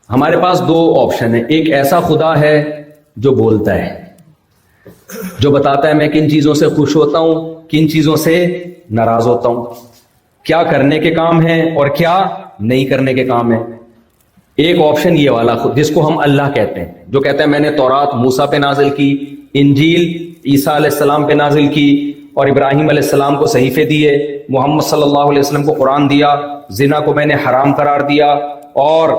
ہمارے پاس دو آپشن ہے. ایک ایسا خدا ہے جو بولتا ہے, جو بتاتا ہے میں کن چیزوں سے خوش ہوتا ہوں, کن چیزوں سے ناراض ہوتا ہوں, کیا کرنے کے کام ہیں اور کیا نہیں کرنے کے کام ہیں. ایک آپشن یہ والا جس کو ہم اللہ کہتے ہیں, جو کہتا ہے میں نے تورات موسیٰ پہ نازل کی, انجیل عیسیٰ علیہ السلام پہ نازل کی, اور ابراہیم علیہ السلام کو صحیفے دیے, محمد صلی اللہ علیہ وسلم کو قرآن دیا, زنا کو میں نے حرام قرار دیا, اور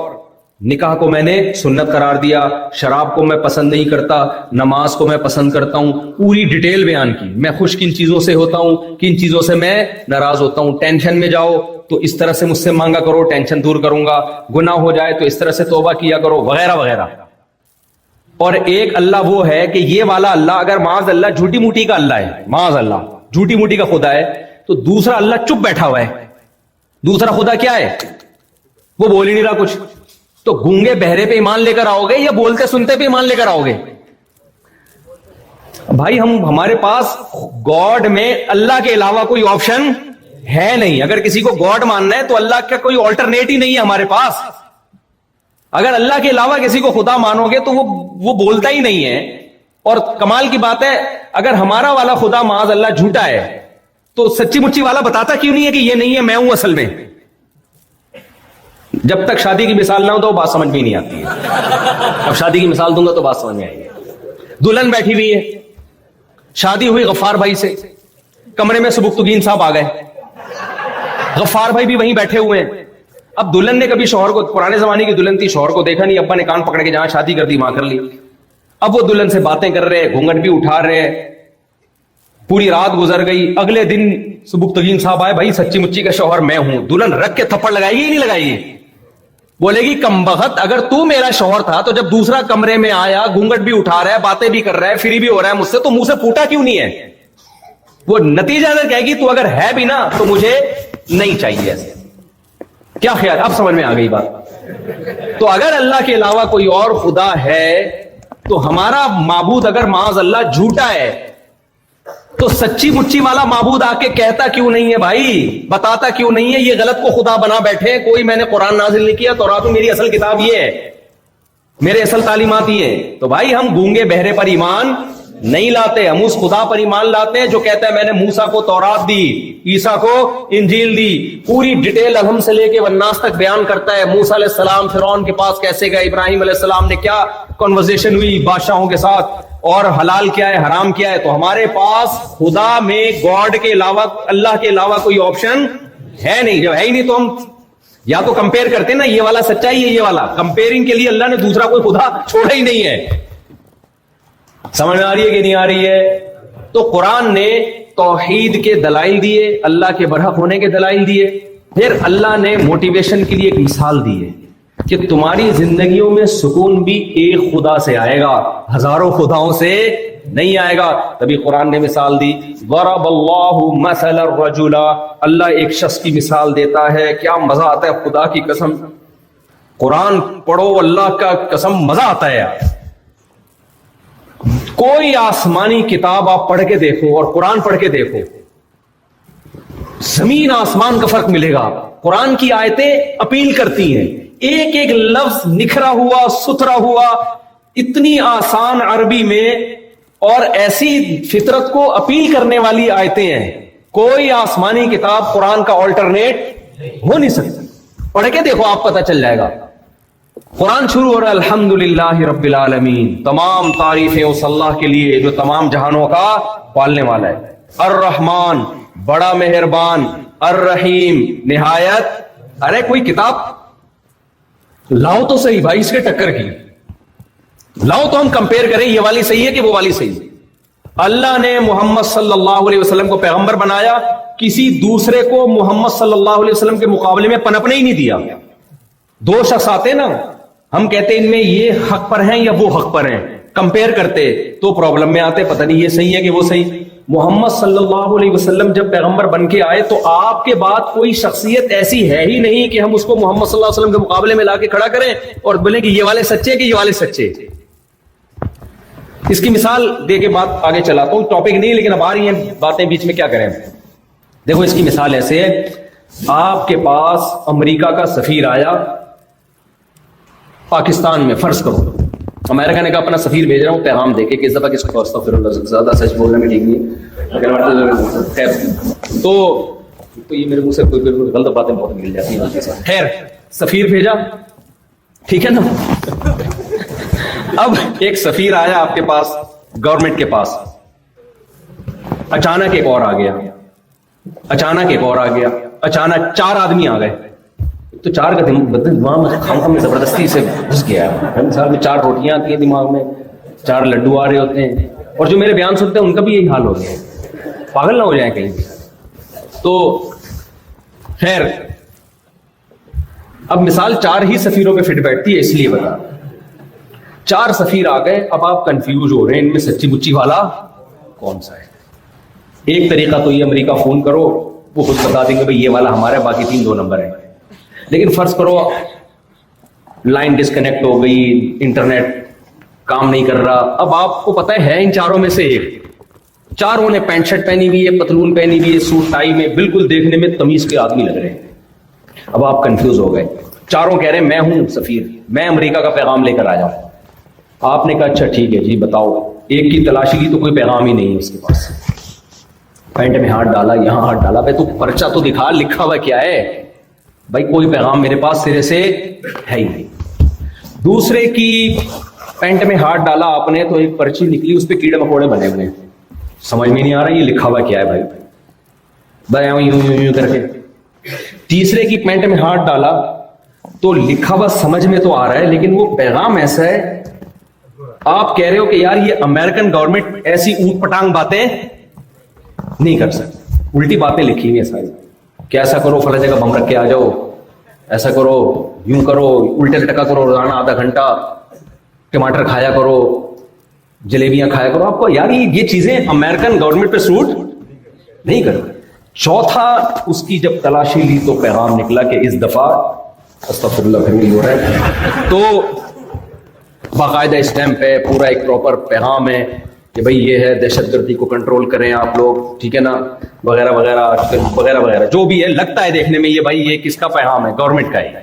نکاح کو میں نے سنت قرار دیا, شراب کو میں پسند نہیں کرتا, نماز کو میں پسند کرتا ہوں. پوری ڈیٹیل بیان کی, میں خوش کن چیزوں سے ہوتا ہوں, کن چیزوں سے میں ناراض ہوتا ہوں. ٹینشن میں جاؤ تو اس طرح سے مجھ سے مانگا کرو, ٹینشن دور کروں گا. گناہ ہو جائے تو اس طرح سے توبہ کیا کرو, وغیرہ وغیرہ. اور ایک اللہ وہ ہے کہ یہ والا اللہ اگر معاذ اللہ جھوٹی موٹی کا اللہ ہے, معاذ اللہ جھوٹی موٹی کا خدا ہے, تو دوسرا اللہ چپ بیٹھا ہوا ہے. دوسرا خدا کیا ہے, وہ بول ہی نہیں رہا کچھ. تو گونگے بہرے پہ ایمان لے کر آؤ گے یا بولتے سنتے پہ ایمان لے کر آؤ گے؟ بھائی ہمارے پاس گاڈ میں اللہ کے علاوہ کوئی آپشن ہے نہیں. اگر کسی کو گاڈ ماننا ہے تو اللہ کا کوئی آلٹرنیٹ ہی نہیں ہے ہمارے پاس. اگر اللہ کے علاوہ کسی کو خدا مانو گے تو وہ بولتا ہی نہیں ہے. اور کمال کی بات ہے, اگر ہمارا والا خدا معاذ اللہ جھوٹا ہے تو سچی مچی والا بتاتا کیوں نہیں ہے کہ یہ نہیں ہے، میں ہوں اصل میں؟ جب تک شادی کی مثال نہ ہو تو بات سمجھ میں نہیں آتی ہے. اب شادی کی مثال دوں گا تو بات سمجھ میں آئے گی. دلہن بیٹھی ہوئی ہے، شادی ہوئی غفار بھائی سے، کمرے میں سبکتگین صاحب آ گئے، غفار بھائی بھی وہیں بیٹھے ہوئے ہیں. اب دلہن نے کبھی شوہر کو، پرانے زمانے کی دلہن تھی، شوہر کو دیکھا نہیں، ابا نے کان پکڑ کے جہاں شادی کر دی وہاں کر لی. اب وہ دلہن سے باتیں کر رہے، گھونگھٹ بھی اٹھا رہے، پوری رات گزر گئی. اگلے دن سبکتگین صاحب آئے، بھائی سچی مچی کا شوہر میں ہوں. دلہن رکھ کے تھپڑ لگائے گی نہیں لگائے گی؟ بولے گی کمبخت، اگر تو میرا شوہر تھا تو جب دوسرا کمرے میں آیا، گھونگھٹ بھی اٹھا رہا ہے، باتیں بھی کر رہا ہے، فری بھی ہو رہا ہے مجھ سے، تو منہ سے پھوٹا کیوں نہیں ہے؟ وہ نتیجہ اگر کہے گی تو اگر ہے بھی نا تو مجھے نہیں چاہیے. ایسے کیا خیال؟ اب سمجھ میں آ گئی بات. تو اگر اللہ کے علاوہ کوئی اور خدا ہے تو ہمارا معبود اگر معاذ اللہ جھوٹا ہے تو سچی مچی والا معبود آ کے کہتا کیوں نہیں ہے بھائی، بتاتا کیوں نہیں ہے؟ یہ غلط کو خدا بنا بیٹھے. کوئی میں نے قرآن نازل نہیں کیا، تورات میں میری اصل کتاب یہ ہے، میرے اصل تعلیمات یہ ہیں. تو بھائی ہم گونگے بہرے پر ایمان نہیں لاتے، ہم اس خدا پر ایمان لاتے ہیں جو کہتا ہے میں نے موسیٰ کو تورات دی، عیسیٰ کو انجیل دی. پوری ڈیٹیل الحم سے لے کے والناس تک بیان کرتا ہے. موسیٰ علیہ السلام فرعون کے پاس کیسے گئے، ابراہیم علیہ السلام نے کیا کنورسیشن ہوئی بادشاہوں کے ساتھ، اور حلال کیا ہے حرام کیا ہے. تو ہمارے پاس خدا میں گاڈ کے علاوہ، اللہ کے علاوہ کوئی آپشن ہے نہیں. جب ہے ہی نہیں تو ہم یا تو کمپیئر کرتے نا، یہ والا سچا ہی ہے، یہ والا. کمپیئرنگ کے لیے اللہ نے دوسرا کوئی خدا چھوڑا ہی نہیں ہے. سمجھ میں آ رہی ہے کہ نہیں آ رہی ہے؟ تو قرآن نے توحید کے دلائل دیے، اللہ کے برحق ہونے کے دلائل دیے. پھر اللہ نے موٹیویشن کے لیے ایک مثال دی ہے کہ تمہاری زندگیوں میں سکون بھی ایک خدا سے آئے گا، ہزاروں خداؤں سے نہیں آئے گا. تبھی قرآن نے مثال دی، ضرب اللہ مثل الرجل، اللہ ایک شخص کی مثال دیتا ہے. کیا مزہ آتا ہے، خدا کی قسم قرآن پڑھو، اللہ کا قسم مزہ آتا ہے یار. کوئی آسمانی کتاب آپ پڑھ کے دیکھو اور قرآن پڑھ کے دیکھو، زمین آسمان کا فرق ملے گا. قرآن کی آیتیں اپیل کرتی ہیں، ایک ایک لفظ نکھرا ہوا، ستھرا ہوا، اتنی آسان عربی میں، اور ایسی فطرت کو اپیل کرنے والی آیتیں ہیں. کوئی آسمانی کتاب قرآن کا آلٹرنیٹ ہو نہیں سکتی. پڑھ کے دیکھو، آپ پتہ چل جائے گا. قرآن شروع ہو رہا ہے الحمدللہ رب العالمین، تمام تعریفیں اس اللہ کے لیے جو تمام جہانوں کا پالنے والا ہے. الرحمن، بڑا مہربان، الرحیم، نہایت. ارے کوئی کتاب لاؤ تو صحیح بھائی، اس کے ٹکر کی لاؤ تو ہم کمپیئر کریں، یہ والی صحیح ہے کہ وہ والی صحیح ہے. اللہ نے محمد صلی اللہ علیہ وسلم کو پیغمبر بنایا، کسی دوسرے کو محمد صلی اللہ علیہ وسلم کے مقابلے میں پنپنے ہی نہیں دیا. دو شخص آتے نا، ہم کہتے ان میں یہ حق پر ہیں یا وہ حق پر ہیں، کمپیئر کرتے تو پرابلم میں آتے، پتہ نہیں یہ صحیح ہے کہ وہ صحیح. محمد صلی اللہ علیہ وسلم جب پیغمبر بن کے آئے تو آپ کے بعد کوئی شخصیت ایسی ہے ہی نہیں کہ ہم اس کو محمد صلی اللہ علیہ وسلم کے مقابلے میں لا کے کھڑا کریں اور بولیں کہ یہ والے سچے کہ یہ والے سچے. اس کی مثال دے کے بات آگے چلاتا ہوں، ٹاپک نہیں لیکن اب آ رہی ہیں باتیں بیچ میں، کیا کریں. دیکھو اس کی مثال ایسے ہے، آپ کے پاس امریکہ کا سفیر آیا پاکستان میں، فرض کرو امریکہ نے کہا اپنا سفیر بھیج رہا ہوں پیغام دے کے کہ اس دفعہ کس کو استغفر اللہ، زیادہ سچ بولنے میں ٹھیک نہیں. تو یہ میرے منہ سے کوئی غلط باتیں بہت مل جاتی ہیں. خیر، سفیر بھیجا، ٹھیک ہے نا. اب ایک سفیر آیا آپ کے پاس، گورنمنٹ کے پاس، اچانک ایک اور آ گیا، اچانک ایک اور آ گیا، اچانک 4 آدمی آ گئے. تو 4 کا دماغ میں زبردستی سے گھس گیا ہے. مثال میں 4 روٹیاں آتی ہیں دماغ میں، 4 لڈو آ رہے ہوتے ہیں، اور جو میرے بیان سنتے ہیں ان کا بھی یہی حال ہو گیا ہے، پاگل نہ ہو جائیں کہیں. تو خیر، اب مثال 4 ہی سفیروں پہ فٹ بیٹھتی ہے، اس لیے بتا. 4 سفیر آ گئے، اب آپ کنفیوز ہو رہے ہیں ان میں سچی مچی والا کون سا ہے. ایک طریقہ تو یہ امریکہ فون کرو، وہ خود بتا دیں گے بھائی یہ والا ہمارا ہے، باقی 3 2 نمبر ہیں. لیکن فرض کرو لائن ڈسکنیکٹ ہو گئی، انٹرنیٹ کام نہیں کر رہا. اب آپ کو پتہ ہے ان 4 میں سے ایک، 4 نے پینٹ شرٹ پہنی ہوئی ہے، پتلون پہنی ہوئی ہے، سوٹ ٹائی میں، بالکل دیکھنے میں تمیز کے آدمی لگ رہے ہیں. اب آپ کنفیوز ہو گئے. 4 کہہ رہے ہیں میں ہوں سفیر، میں امریکہ کا پیغام لے کر آیا ہوں. آپ نے کہا اچھا ٹھیک ہے جی بتاؤ. ایک کی تلاشی کی تو کوئی پیغام ہی نہیں ہے اس کے پاس. پینٹ میں ہاتھ ڈالا, یہاں ہاتھ ڈالا. بھائی تو پرچہ تو دکھا, لکھا ہوا کیا ہے؟ بھائی کوئی پیغام میرے پاس سرے سے ہے ہی نہیں. دوسرے کی پینٹ میں ہاتھ ڈالا آپ نے تو ایک پرچی نکلی, اس پہ کیڑے مکوڑے بنے ہوئے, سمجھ میں نہیں آ رہا یہ لکھا ہوا کیا ہے بھائی. یوں یوں یوں کر کے. تیسرے کی پینٹ میں ہاتھ ڈالا تو لکھا ہوا سمجھ میں تو آ رہا ہے, لیکن وہ پیغام ایسا ہے, آپ کہہ رہے ہو کہ یار یہ امریکن گورنمنٹ ایسی اوٹ پٹانگ باتیں نہیں کر سکتی, الٹی باتیں لکھی ہوئی ہیں ساری, کہ ایسا کرو فلاں جگہ بم رکھ کے آ جاؤ, ایسا کرو, یوں کرو, الٹے لٹکا کرو, روزانہ آدھا گھنٹہ ٹماٹر کھایا کرو, جلیبیاں کھایا کرو. آپ کو یار یہ چیزیں امریکن گورنمنٹ پہ سوٹ نہیں کرتی. چوتھا اس کی جب تلاشی لی تو پیغام نکلا کہ اس دفعہ استغفر اللہ پھر نہیں ہو رہا ہے, تو باقاعدہ اسٹیمپ ہے, پورا ایک پراپر پیغام ہے کہ بھئی یہ ہے, دہشت گردی کو کنٹرول کریں آپ لوگ, ٹھیک ہے نا, وغیرہ وغیرہ وغیرہ وغیرہ جو بھی ہے. لگتا ہے دیکھنے میں یہ بھائی یہ کس کا پیغام ہے, گورنمنٹ کا ہے.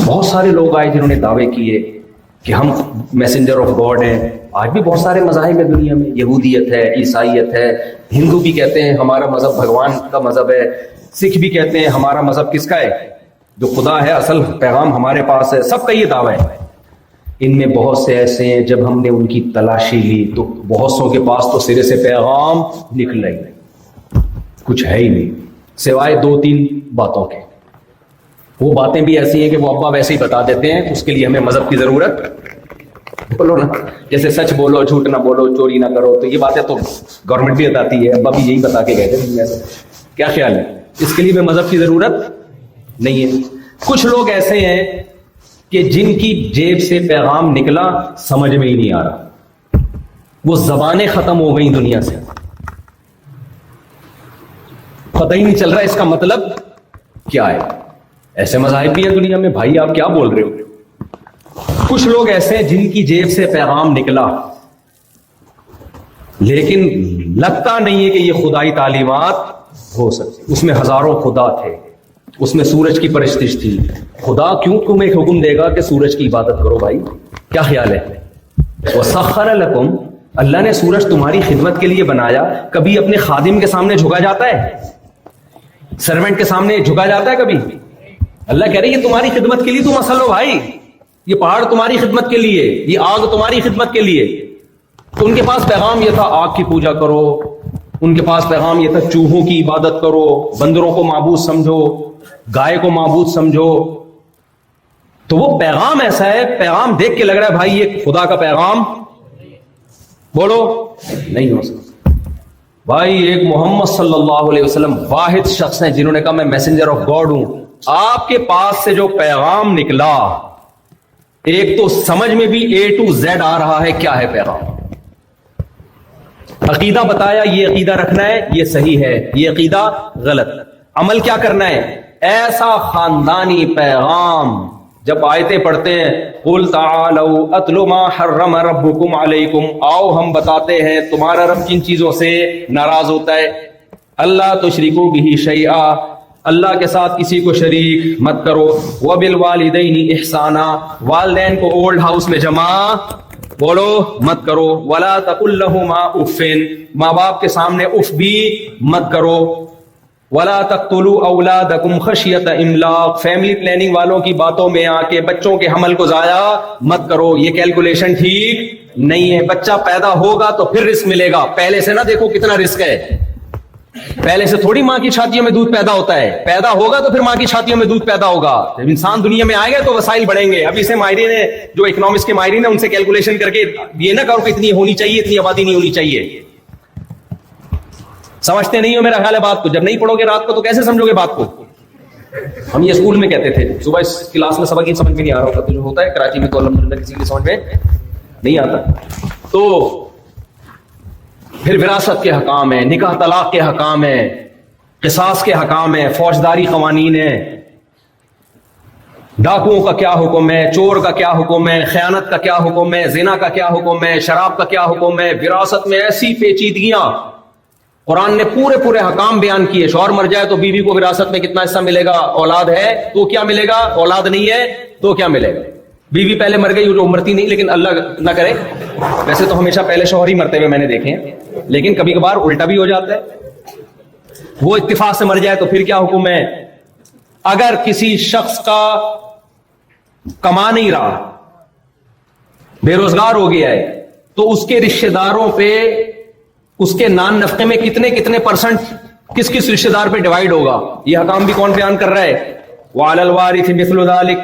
بہت سارے لوگ آئے جنہوں نے دعوے کیے کہ ہم میسنجر آف گاڈ ہیں. آج بھی بہت سارے مذاہب ہیں دنیا میں, یہودیت ہے, عیسائیت ہے, ہندو بھی کہتے ہیں ہمارا مذہب بھگوان کا مذہب ہے, سکھ بھی کہتے ہیں ہمارا مذہب کس کا ہے, جو خدا ہے, اصل پیغام ہمارے پاس ہے. سب کا یہ دعویٰ ہے. ان میں بہت سے ایسے ہیں جب ہم نے ان کی تلاشی لی تو بہت سو کے پاس تو سرے سے پیغام نکلا ہی نہیں, کچھ ہے ہی نہیں سوائے 2-3 باتوں کے. وہ باتیں بھی ایسی ہیں کہ وہ ابا ویسے ہی بتا دیتے ہیں, اس کے لیے ہمیں مذہب کی ضرورت بولو نا, جیسے سچ بولو, جھوٹ نہ بولو, چوری نہ کرو, تو یہ باتیں تو گورنمنٹ بھی بتاتی ہے, ابا بھی یہی بتا کے گئے تھے. کیا خیال ہے, اس کے لیے ہمیں مذہب کی ضرورت نہیں ہے. کچھ لوگ ایسے ہیں کہ جن کی جیب سے پیغام نکلا سمجھ میں ہی نہیں آ رہا, وہ زبانیں ختم ہو گئی دنیا سے, پتہ ہی نہیں چل رہا اس کا مطلب کیا ہے. ایسے مذاہب بھی ہیں دنیا میں, بھائی آپ کیا بول رہے ہو. کچھ لوگ ایسے ہیں جن کی جیب سے پیغام نکلا لیکن لگتا نہیں ہے کہ یہ خدائی تعلیمات ہو سکتی. اس میں ہزاروں خدا تھے, اس میں سورج کی پرستش تھی. خدا کیوں تم ایک حکم دے گا کہ سورج کی عبادت کرو بھائی, کیا خیال ہے. وَسَخَّرَ لَكُمْ, اللہ نے سورج تمہاری خدمت کے لیے بنایا. کبھی اپنے خادم کے سامنے جھکا جاتا ہے, سرونٹ کے سامنے جھکا جاتا ہے کبھی؟ اللہ کہہ رہے یہ تمہاری خدمت کے لیے تم اصل ہو بھائی, یہ پہاڑ تمہاری خدمت کے لیے, یہ آگ تمہاری خدمت کے لیے. تو ان کے پاس پیغام یہ تھا آگ کی پوجا کرو, ان کے پاس پیغام یہ تھا چوہوں کی عبادت کرو, بندروں کو معبود سمجھو, گائے کو معبود سمجھو. تو وہ پیغام ایسا ہے, پیغام دیکھ کے لگ رہا ہے بھائی یہ خدا کا پیغام, بولو نہیں ہو سکتا. بھائی ایک محمد صلی اللہ علیہ وسلم واحد شخص ہیں جنہوں نے کہا میں میسنجر آف گاڈ ہوں. آپ کے پاس سے جو پیغام نکلا, ایک تو سمجھ میں بھی A to Z آ رہا ہے کیا ہے پیغام. عقیدہ بتایا, یہ عقیدہ رکھنا ہے, یہ صحیح ہے, یہ عقیدہ غلط. عمل کیا کرنا ہے, ایسا خاندانی پیغام. جب آیتیں پڑھتے ہیں قُلْ تَعَالَوْا أَتْلُ مَا حَرَّمَ رَبُّكُمْ عَلَيْكُمْ, آؤ ہم بتاتے ہیں تمہارا رب کن چیزوں سے ناراض ہوتا ہے. اللہ تشرکوا بہ شیئا, اللہ کے ساتھ کسی کو شریک مت کرو. وَبِالْوَالِدَيْنِ إِحْسَانًا, والدین کو اولڈ ہاؤس میں جمع بولو مت کرو. وَلَا تَقُلْ لَهُمَا أُفٍّ, ماں باپ کے سامنے اف بھی مت کرو. وَلَا تَقْتُلُوا أَوْلَادَكُمْ خَشْيَةَ إِمْلَاقٍ, فیملی پلاننگ والوں کی باتوں میں آ کے بچوں کے حمل کو ضائع مت کرو. یہ کیلکولیشن ٹھیک نہیں ہے. بچہ پیدا ہوگا تو پھر رزق ملے گا, پہلے سے نہ دیکھو کتنا رزق ہے. پہلے سے تھوڑی ماں کی چھاتیوں میں دودھ پیدا ہوتا ہے, پیدا ہوگا تو پھر ماں کی چھاتیوں میں دودھ پیدا ہوگا. جب انسان دنیا میں آئے گا تو وسائل بڑھیں گے. ابھی سے ماہرین نے جو اکنامکس کے ماہرین ہیں ان سے کیلکولیشن کر کے یہ نہ کرو کہ اتنی ہونی چاہیے, اتنی آبادی نہیں ہونی چاہیے. سمجھتے نہیں ہو میرا خیال ہے بات کو. جب نہیں پڑھو گے رات کو تو کیسے سمجھو گے بات کو. ہم یہ اسکول میں کہتے تھے, صبح اس کلاس میں سبق ہی سمجھ میں نہیں آ رہا ہوتا, تو جو ہوتا ہے کراچی میں تو الحمدللہ کسی کی سمجھ میں نہیں آتا. تو پھر وراثت کے حکام ہیں, نکاح طلاق کے حکام ہیں, قصاص کے حکام ہیں, فوجداری قوانین ہیں, ڈاکوؤں کا کیا حکم ہے, چور کا کیا حکم ہے, خیانت کا کیا حکم ہے, زنا کا کیا حکم ہے, شراب کا کیا حکم ہے. وراثت میں ایسی پیچیدگیاں, قرآن نے پورے حکام بیان کیے. شوہر مر جائے تو بیوی کو وراثت میں کتنا حصہ ملے گا, اولاد ہے تو کیا ملے گا, اولاد نہیں ہے تو کیا ملے گا. بیوی پہلے مر گئی جو مرتی نہیں, لیکن اللہ نہ کرے ویسے تو ہمیشہ پہلے شوہر ہی مرتے ہوئے میں نے دیکھے ہیں، لیکن کبھی کبھار الٹا بھی ہو جاتا ہے، وہ اتفاق سے مر جائے تو پھر کیا حکم ہے؟ اگر کسی شخص کا کما نہیں رہا، بے روزگار ہو گیا ہے، تو اس کے رشتہ داروں پہ اس کے نان نفقے میں کتنے پرسنٹ کس کس رشتہ دار پہ ڈیوائیڈ ہوگا، یہ حکام بھی کون بیان کر رہا ہے؟ وعلی الوارث مثل ذلک،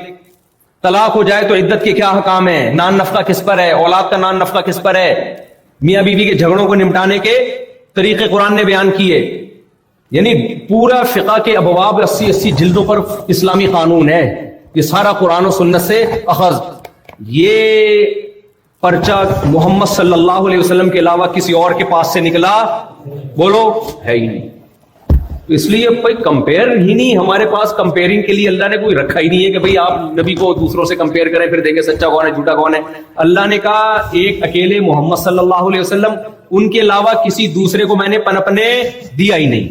طلاق ہو جائے تو عدت کے کیا حکام ہیں، نان نفقہ کس پر ہے، اولاد کا نان نفقہ کس پر ہے، میاں بیوی کے جھگڑوں کو نمٹانے کے طریقے قرآن نے بیان کیے. یعنی پورا فقہ کے ابواب 80 جلدوں پر اسلامی قانون ہے، یہ سارا قرآن و سنت سے اخذ. یہ پرچہ محمد صلی اللہ علیہ وسلم کے علاوہ کسی اور کے پاس سے نکلا بولو ہے ہی نہیں. اس لیے کوئی کمپیئر ہی نہیں، ہمارے پاس کمپیئرنگ کے لیے اللہ نے کوئی رکھا ہی نہیں ہے کہ بھئی آپ نبی کو دوسروں سے کمپیئر کریں پھر دیکھیں سچا کون ہے جھوٹا کون ہے. اللہ نے کہا ایک اکیلے محمد صلی اللہ علیہ وسلم، ان کے علاوہ کسی دوسرے کو میں نے پنپنے دیا ہی نہیں.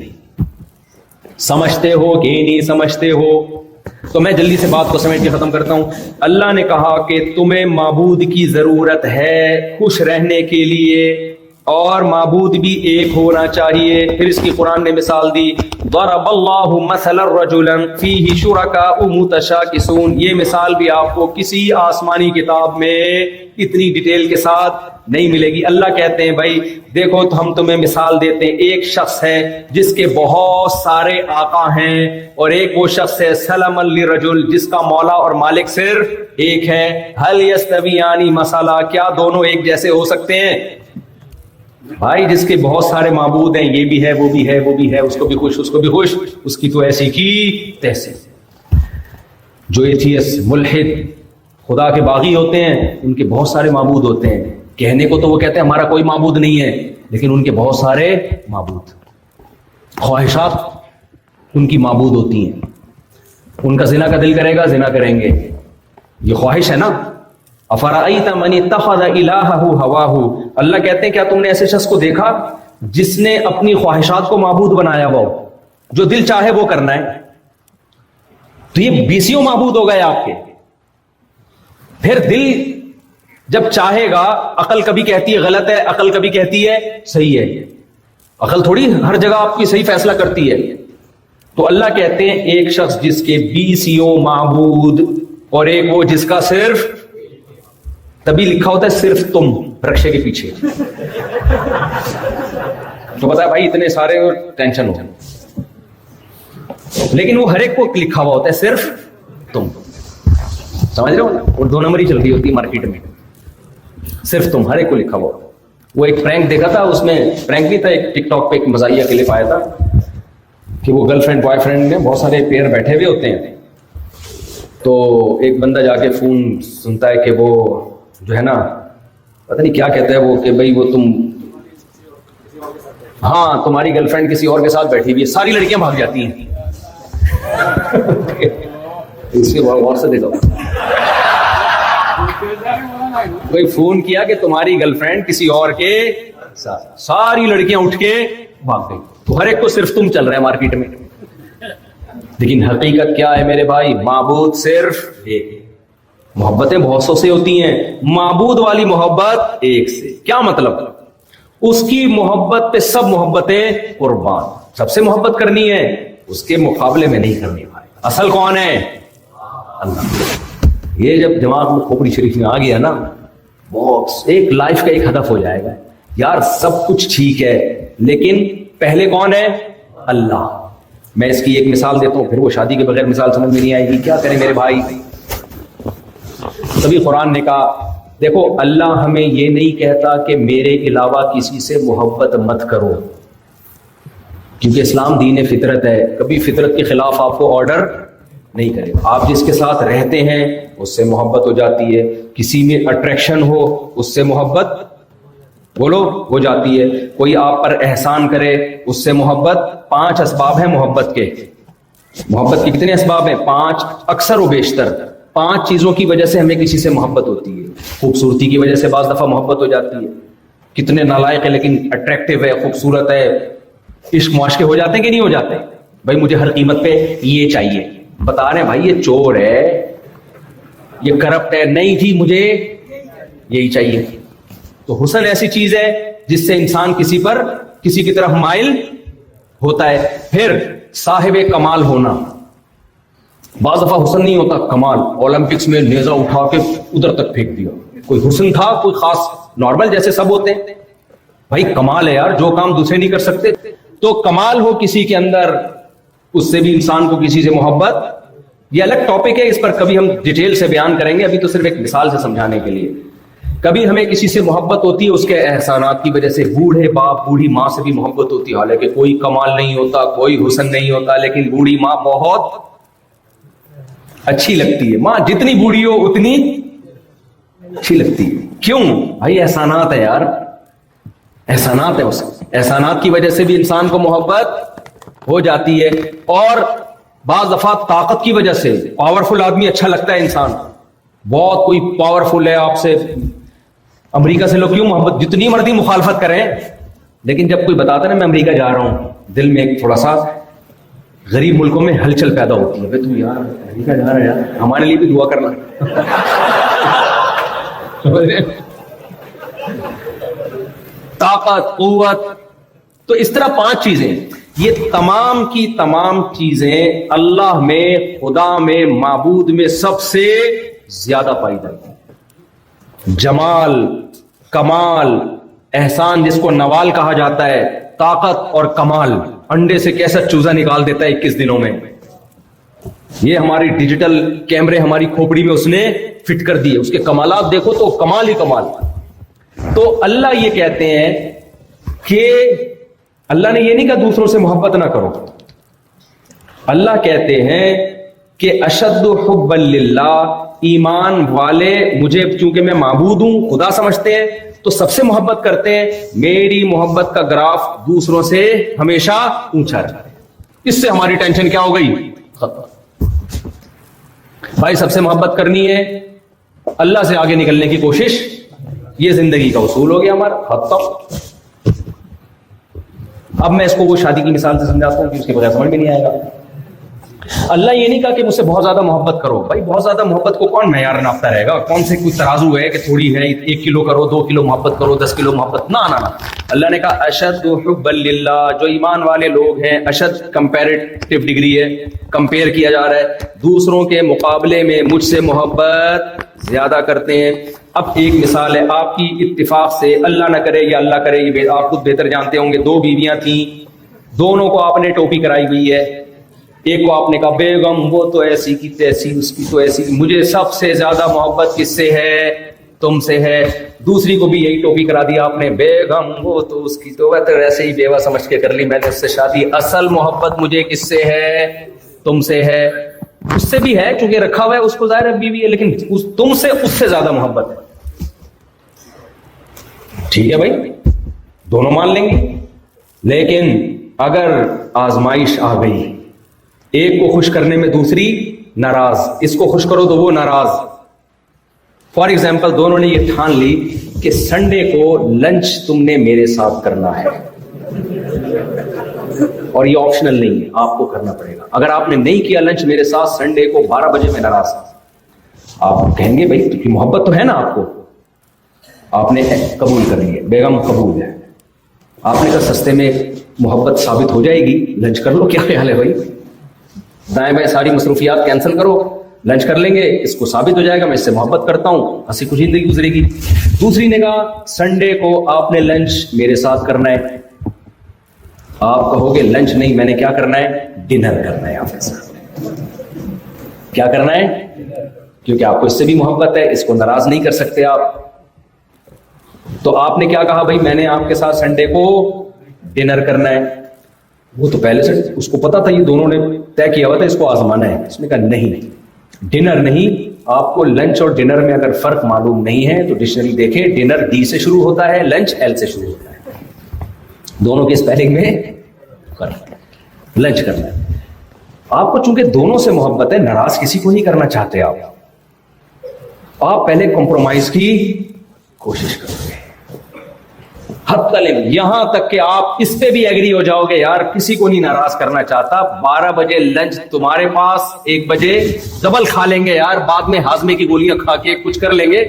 سمجھتے ہو کہ نہیں سمجھتے ہو؟ تو میں جلدی سے بات کو سمیٹ کے ختم کرتا ہوں. اللہ نے کہا کہ تمہیں معبود کی ضرورت ہے خوش رہنے کے لیے، اور معبود بھی ایک ہونا چاہیے. پھر اس کی قرآن نے مثال دی، ضرب اللہ مثلا رجلا فیہ شرکاء متشاکسون. یہ مثال بھی آپ کو کسی آسمانی کتاب میں اتنی ڈیٹیل کے ساتھ نہیں ملے گی. اللہ کہتے ہیں بھائی دیکھو تو ہم تمہیں مثال دیتے ہیں، ایک شخص ہے جس کے بہت سارے آقا ہیں، اور ایک وہ شخص ہے سلما لرجل جس کا مولا اور مالک صرف ایک ہے. هل یستویان مثلا، کیا دونوں ایک جیسے ہو سکتے ہیں؟ بھائی جس کے بہت سارے معبود ہیں، یہ بھی ہے وہ بھی ہے وہ بھی ہے، اس کو بھی خوش اس کو بھی خوش، اس کی تو ایسی کی تیسے. جو ایتھیس ملحد خدا کے باغی ہوتے ہیں ان کے بہت سارے معبود ہوتے ہیں. کہنے کو تو وہ کہتے ہیں ہمارا کوئی معبود نہیں ہے، لیکن ان کے بہت سارے معبود. خواہشات ان کی معبود ہوتی ہیں. ان کا زنا کا دل کرے گا زنا کریں گے، یہ خواہش ہے نا. افرأیت من اتخذ الہہ ہواہ، اللہ کہتے ہیں کیا تم نے ایسے شخص کو دیکھا جس نے اپنی خواہشات کو معبود بنایا ہوا ہو، جو دل چاہے وہ کرنا ہے. تو یہ بیسیوں معبود ہو گئے آپ کے. پھر دل جب چاہے گا، عقل کبھی کہتی ہے غلط ہے، عقل کبھی کہتی ہے صحیح ہے. عقل تھوڑی ہر جگہ آپ کی صحیح فیصلہ کرتی ہے. تو اللہ کہتے ہیں ایک شخص جس کے 20 معبود، اور ایک وہ جس کا صرف، تبھی لکھا ہوتا ہے صرف تم رکشے کے پیچھے. تو پتا ہے بھائی اتنے سارے ٹینشن ہو، لیکن وہ ہر ایک کو لکھا ہوا ہوتا ہے صرف تم. سمجھ رہے ہو؟ اور 2 نمبر ہی چل رہی ہوتی ہے مارکیٹ میں، صرف تم، ہر ایک کو لکھا ہوا. وہ ایک پرینک دیکھا تھا، اس میں پرینک نہیں تھا، ایک ٹک ٹاک پہ ایک مزاحیہ کلپ آیا تھا کہ وہ گرل فرینڈ بوائے فرینڈ میں بہت سارے پیئر بیٹھے ہوئے ہوتے ہیں. تو ایک بندہ جا کے فون سنتا ہے کہ وہ جو ہے نا پتہ نہیں کیا کہتا ہے وہ کہ بھائی وہ تم، ہاں تمہاری گرل فرینڈ کسی اور کے ساتھ بیٹھی ہوئی ہے. ساری لڑکیاں بھاگ جاتی ہیں. اس کے غور سے دیکھو، کوئی فون کیا کہ تمہاری گرل فرینڈ کسی اور کے ساتھ، ساری لڑکیاں اٹھ کے بھاگ گئی. تو ہر ایک کو صرف تم چل رہا ہے مارکیٹ میں. لیکن حقیقت کیا ہے میرے بھائی؟ معبود صرف ایک. محبتیں بہت سو سے ہوتی ہیں، معبود والی محبت ایک سے. کیا مطلب؟ اس کی محبت پہ سب محبتیں قربان. سب سے محبت کرنی ہے، اس کے مقابلے میں نہیں کرنی. بھائی اصل کون ہے؟ اللہ. یہ جب دماغ میں کھوپڑی شریف میں آ گیا نا، بہت ایک لائف کا ایک ہدف ہو جائے گا. یار سب کچھ ٹھیک ہے، لیکن پہلے کون ہے؟ اللہ. میں اس کی ایک مثال دیتا ہوں، پھر وہ شادی کے بغیر مثال سمجھ میں نہیں آئے گی. کیا کریں میرے بھائی؟ تبھی قرآن نے کہا دیکھو اللہ ہمیں یہ نہیں کہتا کہ میرے علاوہ کسی سے محبت مت کرو، کیونکہ اسلام دین فطرت ہے. کبھی فطرت کے خلاف آپ کو آرڈر نہیں کرے. آپ جس کے ساتھ رہتے ہیں اس سے محبت ہو جاتی ہے. کسی میں اٹریکشن ہو اس سے محبت بولو ہو جاتی ہے. کوئی آپ پر احسان کرے اس سے محبت. 5 اسباب ہیں محبت کے. محبت کے کتنے اسباب ہیں؟ 5. اکثر و بیشتر 5 چیزوں کی وجہ سے ہمیں کسی سے محبت ہوتی ہے. خوبصورتی کی وجہ سے بعض دفعہ محبت ہو جاتی ہے. کتنے نالائق ہے لیکن اٹریکٹیو ہے، خوبصورت ہے. عشق معاشقے ہو جاتے ہیں کہ نہیں ہو جاتے؟ بھائی مجھے ہر قیمت پہ یہ چاہیے. بتا رہے ہیں بھائی یہ چور ہے، یہ کرپٹ ہے، نہیں جی مجھے یہی چاہیے. تو حسن ایسی چیز ہے جس سے انسان کسی کی طرف مائل ہوتا ہے. پھر صاحب کمال ہونا. بعض دفعہ حسن نہیں ہوتا، کمال. اولمپکس میں نیزہ اٹھا کے ادھر تک پھینک دیا، کوئی حسن تھا، کوئی خاص، نارمل جیسے سب ہوتے ہیں. بھائی کمال ہے یار، جو کام دوسرے نہیں کر سکتے. تو کمال ہو کسی کے اندر، اس سے بھی انسان کو کسی سے محبت. یہ الگ ٹاپک ہے، اس پر کبھی ہم ڈیٹیل سے بیان کریں گے، ابھی تو صرف ایک مثال سے سمجھانے کے لیے. کبھی ہمیں کسی سے محبت ہوتی ہے اس کے احسانات کی وجہ سے. بوڑھے باپ بوڑھی ماں سے بھی محبت ہوتی ہے، حالانکہ کوئی کمال نہیں ہوتا، کوئی حسن نہیں ہوتا، لیکن بوڑھی ماں بہت اچھی لگتی ہے. ماں جتنی بوڑھی ہو اتنی اچھی لگتی ہے. کیوں بھائی؟ احسانات ہے یار، احسانات ہے. اس احسانات کی وجہ سے بھی انسان کو محبت ہو جاتی ہے. اور بعض دفعہ طاقت کی وجہ سے پاورفل آدمی اچھا لگتا ہے انسان. بہت کوئی پاورفل ہے، آپ سے امریکہ سے لوگ کیوں محبت، جتنی مرضی مخالفت کریں، لیکن جب کوئی بتاتا ہے نا میں امریکہ جا رہا ہوں، دل میں ایک تھوڑا سا غریب ملکوں میں ہلچل پیدا ہوتی ہے. تو یار امریکہ جا رہا ہے یار، ہمارے لیے بھی دعا کرنا. طاقت، قوت. تو اس طرح 5 چیزیں، یہ تمام کی تمام چیزیں اللہ میں، خدا میں، معبود میں سب سے زیادہ پائی جاتی ہیں. جمال، کمال، احسان جس کو نوال کہا جاتا ہے، طاقت اور کمال. انڈے سے کیسا چوزا نکال دیتا ہے 21 دنوں میں. یہ ہماری ڈیجیٹل کیمرے ہماری کھوپڑی میں اس نے فٹ کر دیے. اس کے کمالات دیکھو تو کمال ہی کمال. تو اللہ یہ کہتے ہیں کہ اللہ نے یہ نہیں کہا دوسروں سے محبت نہ کرو. اللہ کہتے ہیں کہ اشد حب للہ، ایمان والے مجھے چونکہ میں معبود ہوں، خدا سمجھتے ہیں، تو سب سے محبت کرتے ہیں. میری محبت کا گراف دوسروں سے ہمیشہ اونچا رہتا ہے. اس سے ہماری ٹینشن کیا ہو گئی؟ ختم. بھائی سب سے محبت کرنی ہے، اللہ سے آگے نکلنے کی کوشش، یہ زندگی کا اصول ہو گیا ہمارا. ختم. اب میں اس کو وہ شادی کی مثال سے سمجھاتا ہوں کہ اس کے بغیر سمجھ میں نہیں آئے گا. اللہ یہ نہیں کہا کہ مجھ سے بہت زیادہ محبت کرو. بھائی بہت زیادہ محبت کو کون معیار ناپتا رہے گا؟ کون سے کوئی ترازو ہے کہ تھوڑی ہے 1 کلو کرو، 2 کلو محبت کرو، 10 کلو محبت؟ نہ. اللہ نے کہا اشد حب للہ، جو ایمان والے لوگ ہیں. اشد کمپیریٹیو ڈگری ہے، کمپیئر کیا جا رہا ہے، دوسروں کے مقابلے میں مجھ سے محبت زیادہ کرتے ہیں. اب ایک مثال ہے آپ کی اتفاق سے، اللہ نہ کرے یا اللہ کرے، یہ آپ خود بہتر جانتے ہوں گے. 2 بیویاں تھیں، دونوں کو آپ نے ٹوپی کرائی ہوئی ہے. ایک کو آپ نے کہا بیگم وہ تو ایسی کی تیسی، اس کی تو ایسی، مجھے سب سے زیادہ محبت کس سے ہے؟ تم سے ہے. دوسری کو بھی یہی ٹوپی کرا دیا آپ نے، بیگم وہ تو اس کی تو ایسے ہی بیوہ سمجھ کے کر لی میں نے اس سے شادی، اصل محبت مجھے کس سے ہے؟ تم سے ہے. اس سے بھی ہے چونکہ رکھا ہوا ہے، اس کو ظاہر ہے بیوی ہے، لیکن تم سے اس سے زیادہ محبت ہے. ٹھیک ہے بھائی، دونوں مان لیں گے. لیکن اگر آزمائش آ گئی، ایک کو خوش کرنے میں دوسری ناراض، اس کو خوش کرو تو وہ ناراض. فار ایگزامپل دونوں نے یہ ٹھان لی کہ سنڈے کو لنچ تم نے میرے ساتھ کرنا ہے، اور یہ آپشنل نہیں ہے، آپ کو کرنا پڑے گا. اگر آپ نے نہیں کیا لنچ میرے ساتھ سنڈے کو 12 بجے میں ناراض. آپ کہیں گے بھائی کیونکہ محبت تو ہے نا آپ کو، آپ نے قبول کر لی ہے، بیگم قبول ہے. آپ نے کہا سستے میں محبت ثابت ہو جائے گی، لنچ کر لو. کیا خیال ہے بھائی؟ دائیں بائیں ساری مصروفیات کینسل کرو، لنچ کر لیں گے، اس کو ثابت ہو جائے گا میں اس سے محبت کرتا ہوں، ہنسی خوشی زندگی گزرے گی. دوسری نے کہا سنڈے کو آپ نے لنچ میرے ساتھ کرنا ہے. آپ کہو گے لنچ نہیں، میں نے کیا کرنا ہے؟ ڈنر کرنا ہے آپ کے ساتھ. کیا کرنا ہے؟ کیونکہ آپ کو اس سے بھی محبت ہے، اس کو ناراض نہیں کر سکتے آپ. تو آپ نے کیا کہا؟ بھائی میں نے آپ کے ساتھ سنڈے کو ڈنر کرنا ہے. وہ تو پہلے سے اس کو پتا تھا، یہ دونوں نے طے کیا ہوا تھا اس کو آزمانا ہے. اس نے کہا نہیں، ڈنر نہیں. آپ کو لنچ اور ڈنر میں اگر فرق معلوم نہیں ہے تو ڈکشنری دیکھیں، ڈنر ڈی سے شروع ہوتا ہے، لنچ ایل سے شروع ہوتا ہے. دونوں کے اسپیلنگ میں فرق. لنچ کرنا ہے آپ کو، چونکہ دونوں سے محبت ہے، ناراض کسی کو نہیں کرنا چاہتے آپ پہلے کمپرومائز کی کوشش کرو گے. حد تلک یہاں تک کہ آپ اس پہ بھی ایگری ہو جاؤ گے یار کسی کو نہیں ناراض کرنا چاہتا. 12 بجے لنچ تمہارے پاس، 1 بجے ڈبل کھا لیں گے یار، بعد میں ہاضمے کی گولیاں کھا کے کچھ کر لیں گے،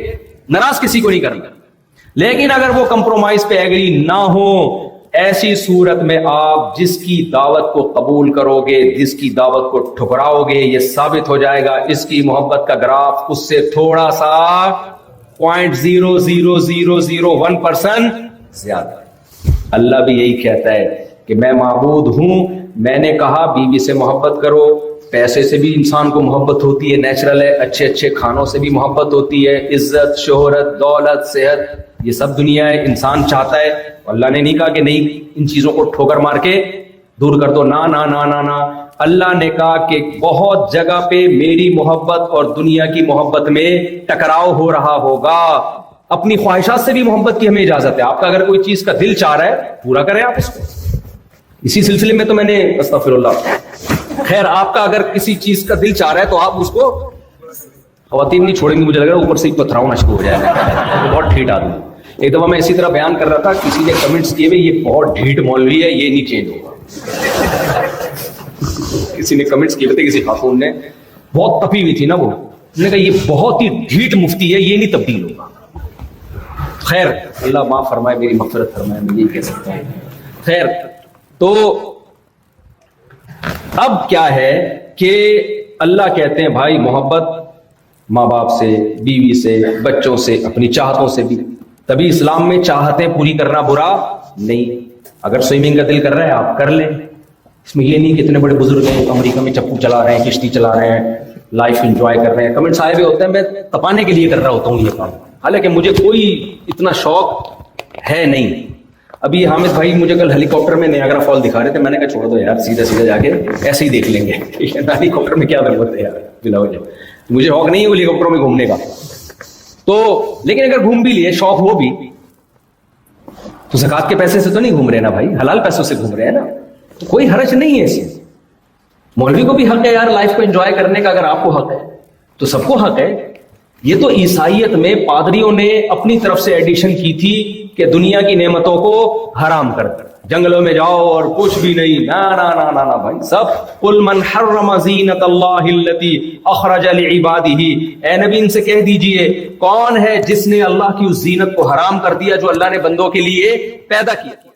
ناراض کسی کو نہیں کرنا. لیکن اگر وہ کمپرومائز پہ ایگری نہ ہو، ایسی صورت میں آپ جس کی دعوت کو قبول کرو گے، جس کی دعوت کو ٹھکراؤ گے، یہ ثابت ہو جائے گا اس کی محبت کا گراف اس سے تھوڑا سا 0.00001% زیادہ ہے۔ اللہ بھی یہی کہتا ہے کہ میں معبود ہوں، میں نے کہا بیوی سے محبت کرو، پیسے سے بھی انسان کو محبت ہوتی ہے، نیچرل ہے، اچھے اچھے کھانوں سے بھی محبت ہوتی ہے، عزت، شہرت، دولت، صحت، یہ سب دنیا ہے، انسان چاہتا ہے۔ اللہ نے نہیں کہا کہ نہیں ان چیزوں کو ٹھوکر مار کے دور کر دو، نہ نہ نہ نہ نہ، اللہ نے کہا کہ بہت جگہ پہ میری محبت اور دنیا کی محبت میں ٹکراؤ ہو رہا ہوگا۔ اپنی خواہشات سے بھی محبت کی ہمیں اجازت ہے، آپ کا اگر کوئی چیز کا دل چاہ رہا ہے پورا کریں آپ اس کو۔ اسی سلسلے میں تو میں نے استغفر اللہ، خیر آپ کا اگر کسی چیز کا دل چاہ رہا ہے تو آپ اس کو، خواتین نہیں چھوڑیں گی مجھے لگ رہا ہے، اوپر سے ایک پتھراؤ شروع ہو جائے گا، بہت ڈھیٹ آدمی۔ ایک دفعہ میں اسی طرح بیان کر رہا تھا، کسی نے کمنٹس کیے ہوئے یہ بہت ڈھیٹ مولوی ہے، یہ نہیں چینج ہوگا۔ کسی نے کمنٹس کیے تھے، کسی خاتون نے بہت تپی ہوئی تھی نا، وہ انہوں نے کہا یہ بہت ہی ڈھیٹ مفتی ہے، یہ نہیں تبدیل ہوگا۔ خیر اللہ معاف فرمائے، میری مغفرت فرمائے، میں یہی کہہ سکتا ہوں۔ خیر تو اب کیا ہے کہ اللہ کہتے ہیں بھائی محبت ماں باپ سے، بیوی سے، بچوں سے، اپنی چاہتوں سے بھی، تبھی اسلام میں چاہتیں پوری کرنا برا نہیں۔ اگر سوئمنگ کا دل کر رہا ہے آپ کر لیں، اس میں یہ نہیں کہ اتنے بڑے بزرگ ہیں امریکہ میں چپو چلا رہے ہیں، کشتی چلا رہے ہیں، لائف انجوائے کر رہے ہیں، کمنٹس آئے ہوئے ہوتے ہیں میں تپانے کے لیے کر رہا ہوتا ہوں یہ کام، حالانکہ مجھے کوئی اتنا شوق ہے نہیں۔ ابھی حامد بھائی مجھے کل ہیلی کاپٹر میں نیاگرا فال دکھا رہے تھے، میں نے کہا چھوڑ دو یار، سیدھا سیدھا جا کے ایسے ہی دیکھ لیں گے، ٹھیک ہے، ہیلی کاپٹر میں کیا ضرورت ہے یار، بلا وجہ مجھے شوق نہیں ہے ہیلی کاپٹر میں گھومنے کا۔ تو لیکن اگر گھوم بھی لیے، شوق ہو بھی، تو زکات کے پیسے سے تو نہیں گھوم رہے نا بھائی، حلال پیسوں سے گھوم رہے ہیں نا، تو کوئی حرج نہیں ہے اس میں۔ مولوی کو بھی حق ہے یار لائف کو انجوائے کرنے کا، اگر آپ کو حق ہے تو سب کو حق ہے۔ یہ تو عیسائیت میں پادریوں نے اپنی طرف سے ایڈیشن کی تھی کہ دنیا کی نعمتوں کو حرام کر دیں، جنگلوں میں جاؤ اور کچھ بھی نہیں، نہ نہ نہ نہ نہ بھائی سب، قل من حرم زینت اللہ التی اخرج لعبادہ، اے نبی ان سے کہہ دیجئے کون ہے جس نے اللہ کی اس زینت کو حرام کر دیا جو اللہ نے بندوں کے لیے پیدا کیا۔